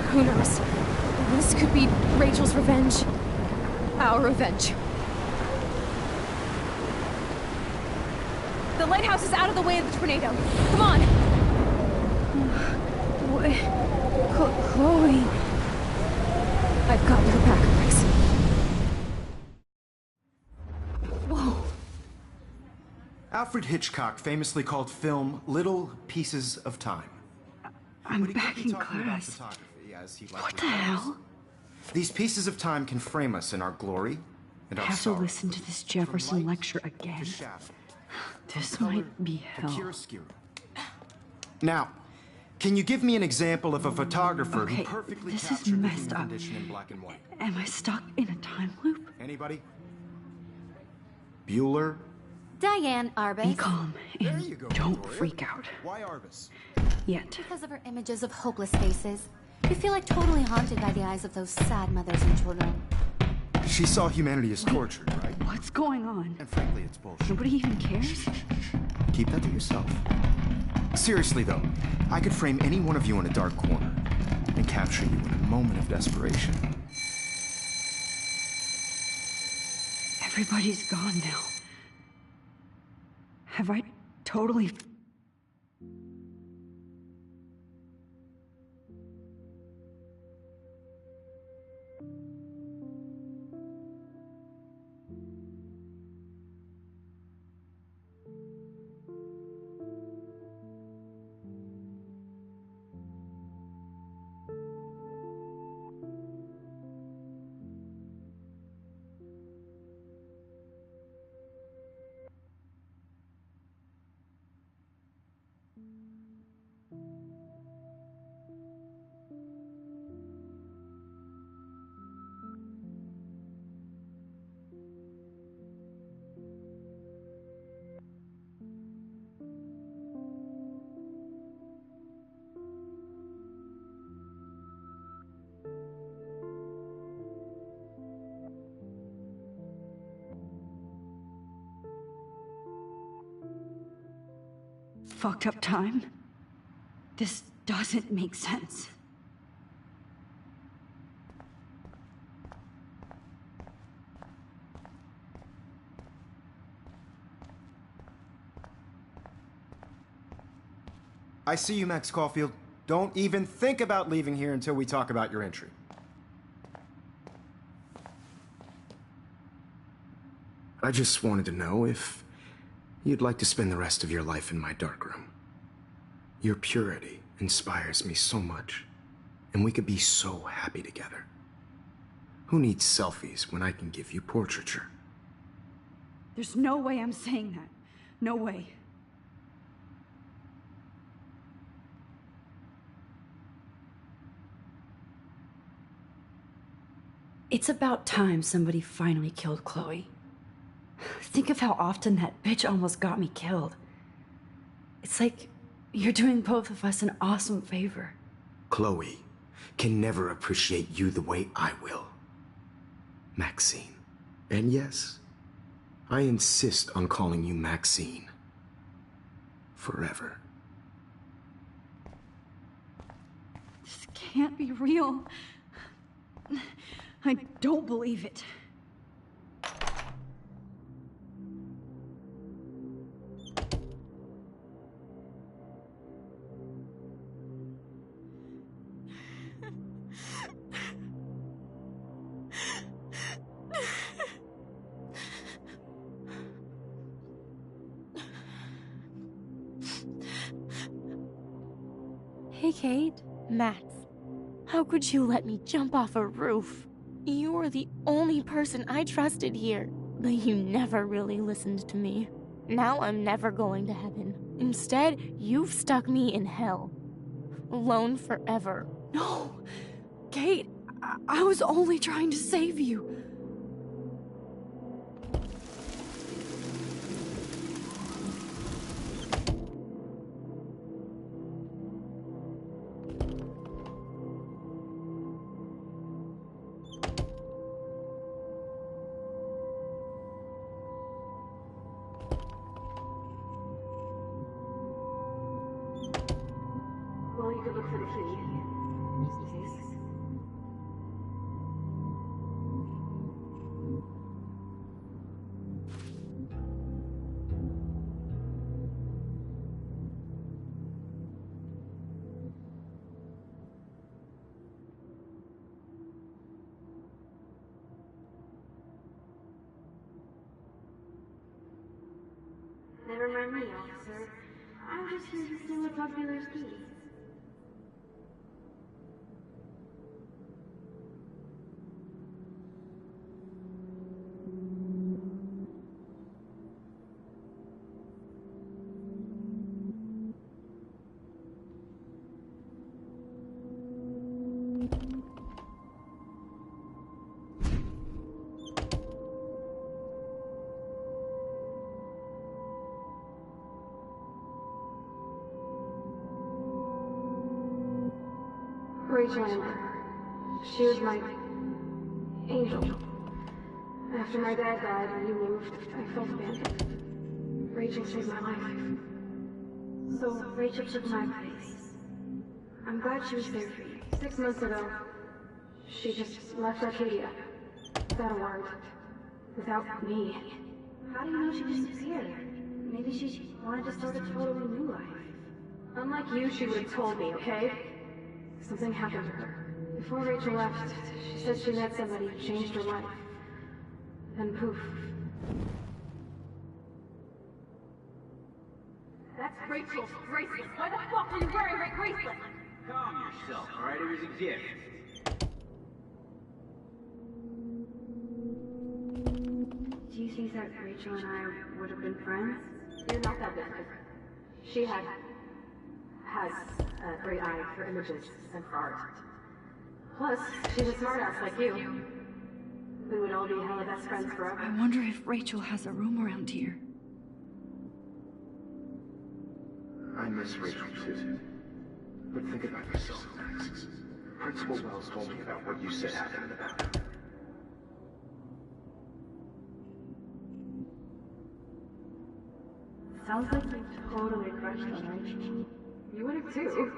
Who knows? This could be Rachel's revenge. Our revenge. The lighthouse is out of the way of the tornado. Come on! Chloe... I've got your back, Max. Whoa. Alfred Hitchcock famously called film little pieces of time. I'm back in class. What the hell? These pieces of time can frame us in our glory and our I have to sorrow. listen to this Jefferson lecture again. This might be hell. Now, can you give me an example of a photographer Okay, who perfectly this is captured the messed human up. condition in black and white? Am I stuck in a time loop? Anybody? Bueller? Diane Arbus. Be calm and don't freak out. Why Arbus? Yet. Because of her images of hopeless faces. You feel like totally haunted by the eyes of those sad mothers and children. She saw humanity as tortured, right? What's going on? And frankly, it's bullshit. Nobody even cares? Keep that to yourself. Seriously, though, I could frame any one of you in a dark corner and capture you in a moment of desperation. Everybody's gone now. Have I totally... fucked up time? This doesn't make sense. I see you, Max Caulfield. Don't even think about leaving here until we talk about your entry. I just wanted to know if you'd like to spend the rest of your life in my darkroom. Your purity inspires me so much, and we could be so happy together. Who needs selfies when I can give you portraiture? There's no way I'm saying that. No way. It's about time somebody finally killed Chloe. Think of how often that bitch almost got me killed. It's like you're doing both of us an awesome favor. Chloe can never appreciate you the way I will, Maxine. And yes, I insist on calling you Maxine. Forever. This can't be real. I don't believe it. Hey, Kate. Max. How could you let me jump off a roof? You were the only person I trusted here, but you never really listened to me. Now I'm never going to heaven. Instead, you've stuck me in hell. Alone forever. No! Kate, I was only trying to save you. Well, you could look for the key. Never mind me, officer. I'm just here to steal a drug dealer's keys. Rachel Amber. She was my angel. After my dad died and you moved, I felt abandoned. Rachel saved my life. So Rachel took my place. I'm glad she was there for you. 6 months ago, she just left Arcadia. Without a word. Without me. How do you know she disappeared? Maybe she wanted to start a totally new life. Unlike you, she would have told me, okay? Something happened to her. Before Rachel left, she said she met somebody who changed her life. Then poof. That's Rachel's bracelet. Why the fuck are you wearing my bracelet? Calm yourself, alright? It was a gift. Do you think that Rachel and I would have been friends? You're not that different. She has a great eye for images and for art. Plus, she's a smartass like you. We would all be hella best friends forever. I wonder if Rachel has a room around here. I miss Rachel too. But think about yourself, Max. Principal Wells told me about what you said happened in the bathroom. Sounds like you totally crushed them, right? You would have too.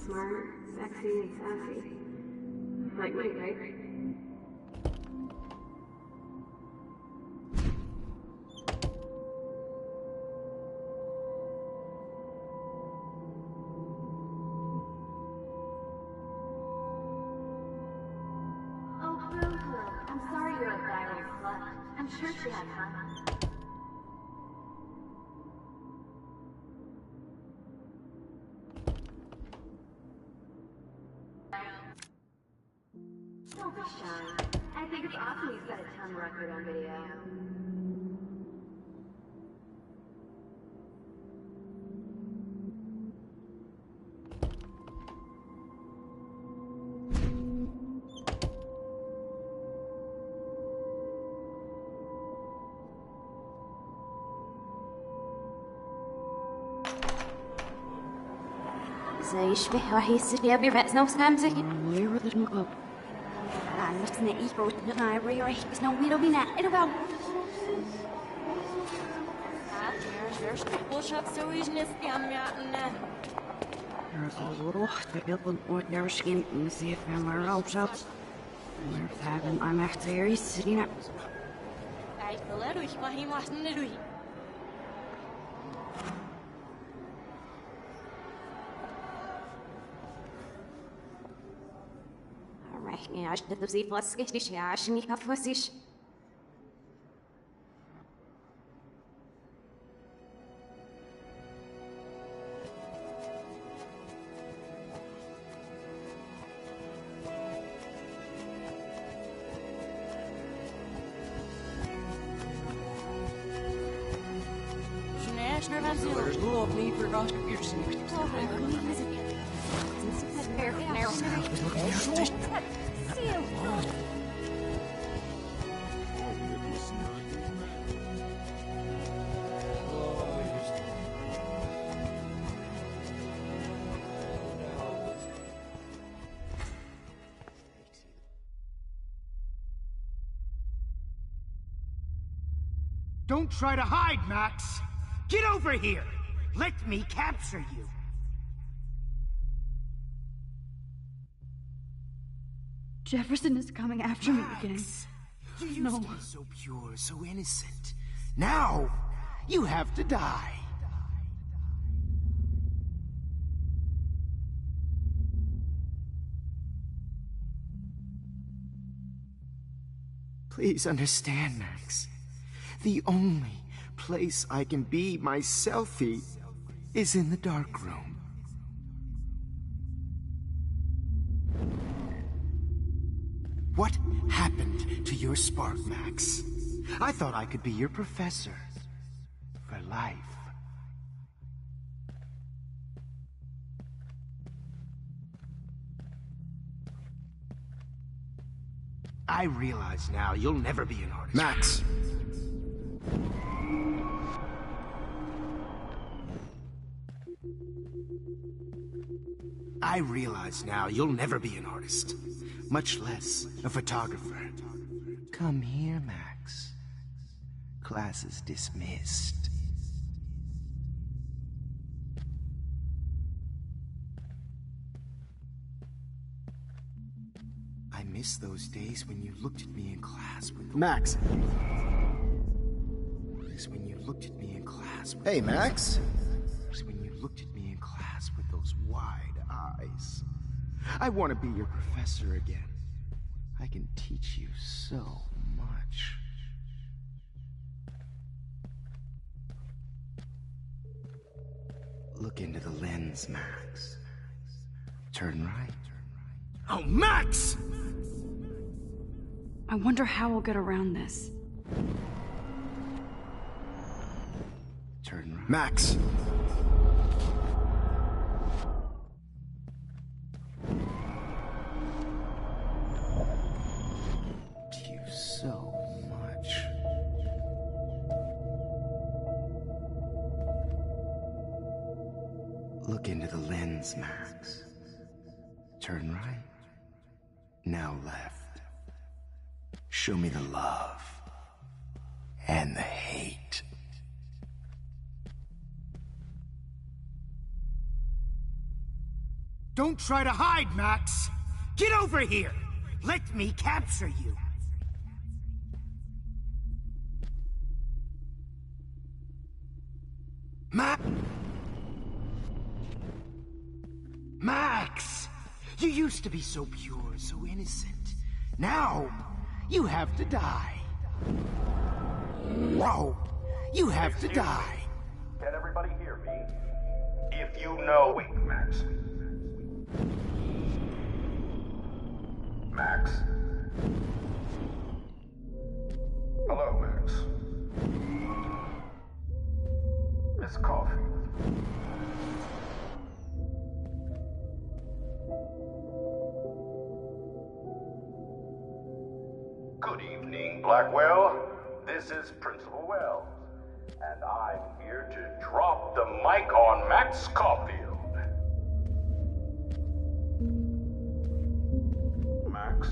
Smart, sexy, and sassy. Like me, right? Oh, Boo-Boo, I'm sorry you're a viral slut. I'm sure she had fun. Don't be shy. I think it's awesome you set a ton record on video. زي يشبه وحي سبيا بيرفع سنو سامزك Where did it go? I'm not gonna eat both the library right there's no way to be that it'll go There's a little bit of their skin and see if I'm around up. We're having I'm actually sitting up. Alright, ja, ich dachte, sie was richtig, ja, ich nicht auf was ich. Don't try to hide, Max! Get over here! Let me capture you! Jefferson is coming after me again. You used to be so pure, so innocent. Now, you have to die. Please understand, Max. The only place I can be myself is in the dark room. What happened to your spark, Max? I thought I could be your professor for life. I realize now you'll never be an artist. Max! I realize now you'll never be an artist, much less a photographer. Come here, Max. Class is dismissed. I miss those days when you looked at me in class with... Max! When you looked at me in class with... Hey, Max! When you looked at me in class with those wide eyes. I want to be your professor again. I can teach you so much. Look into the lens, Max. Turn right. Oh, Max! I wonder how we'll get around this. Turn right. Max! You so much. Look into the lens, Max. Turn right. Now left. Show me the love and the hate. Don't try to hide, Max! Get over here! Let me capture you! Max! You used to be so pure, so innocent. Now, you have to die. Whoa! You have to die. Can everybody hear me? If you know... Wait, Max. Max? Hello, Max. Miss Caulfield. Good evening, Blackwell. This is Principal Wells, and I'm here to drop the mic on Max Caulfield. Max?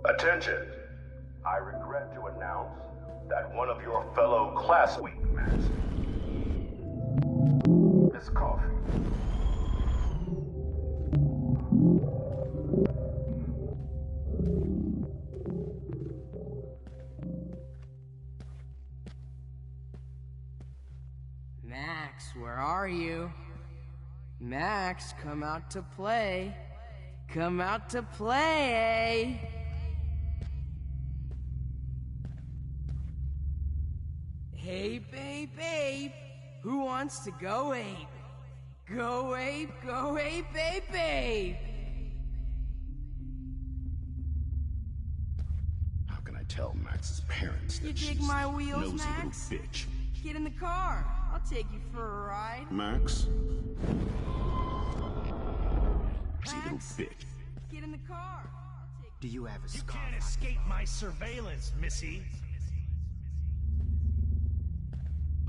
Attention. I regret to announce that one of your fellow classmates, Miss Caulfield. Max, where are you? Max, come out to play. Come out to play. Hey, babe, babe. Who wants to go ape? Go ape, babe, babe. How can I tell Max's parents that You dig she's my wheels, nosy Max? little bitch? Get in the car. I'll take you for a ride. Max? Nosy little bitch. Get in the car. Do you have a You scar? can't escape my surveillance, Missy.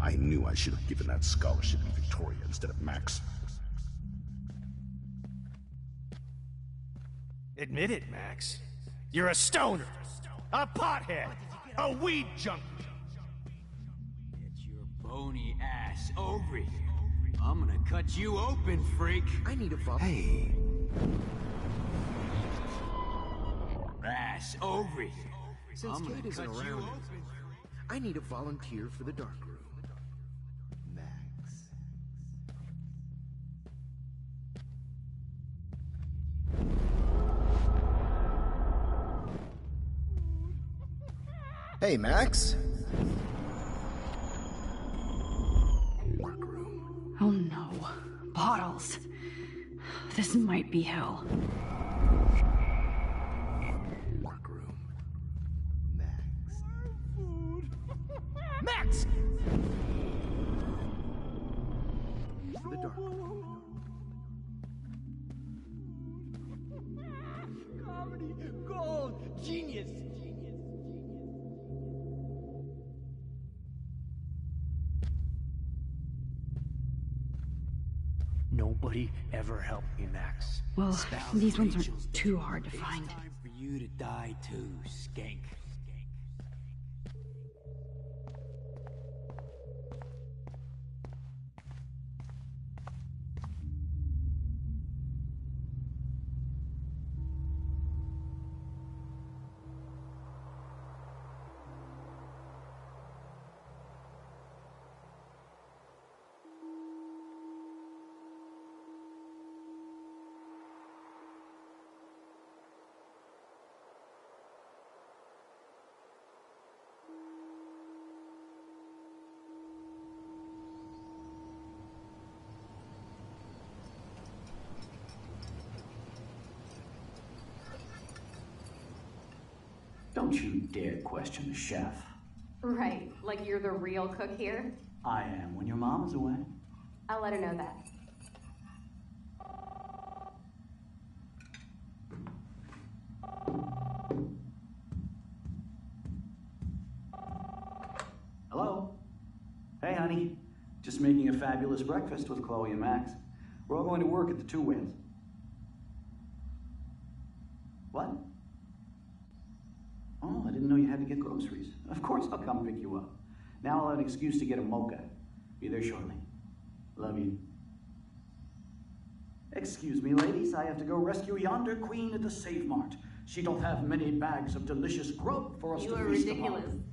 I knew I should have given that scholarship to Victoria instead of Max. Admit it, Max. You're a stoner, a pothead, a weed junkie. Get your bony ass over here. I'm gonna cut you open, freak. I need a volunteer. Hey. Ass over here. Since I'm Kate gonna isn't cut you around, open. I need a volunteer for the dark room. Max. Hey, Max. Oh no. Bottles. This might be hell. Max! For the dark room. Comedy gold! Genius! Nobody ever helped me, Max. Well, these ones aren't too hard to find. It's time for you to die too, skank. Don't you dare question the chef. Right, like you're the real cook here? I am when your mom is away. I'll let her know that. Hello? Hey, honey. Just making a fabulous breakfast with Chloe and Max. We're all going to work at the Two Whales. What? Oh, I didn't know you had to get groceries. Of course I'll come pick you up. Now I'll have an excuse to get a mocha. Be there shortly. Love you. Excuse me, ladies. I have to go rescue yonder queen at the Save Mart. She don't have many bags of delicious grub for us to feast upon.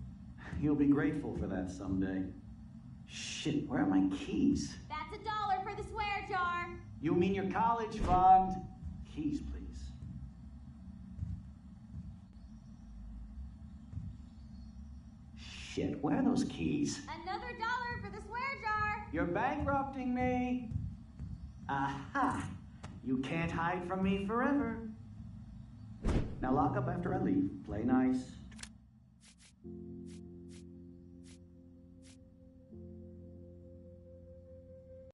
You'll be grateful for that someday. Shit, where are my keys? That's $1 for the swear jar. You mean your college fund? Keys, please. Shit, where are those keys? Another $1 for the swear jar. You're bankrupting me. Aha! You can't hide from me forever. Now lock up after I leave. Play nice.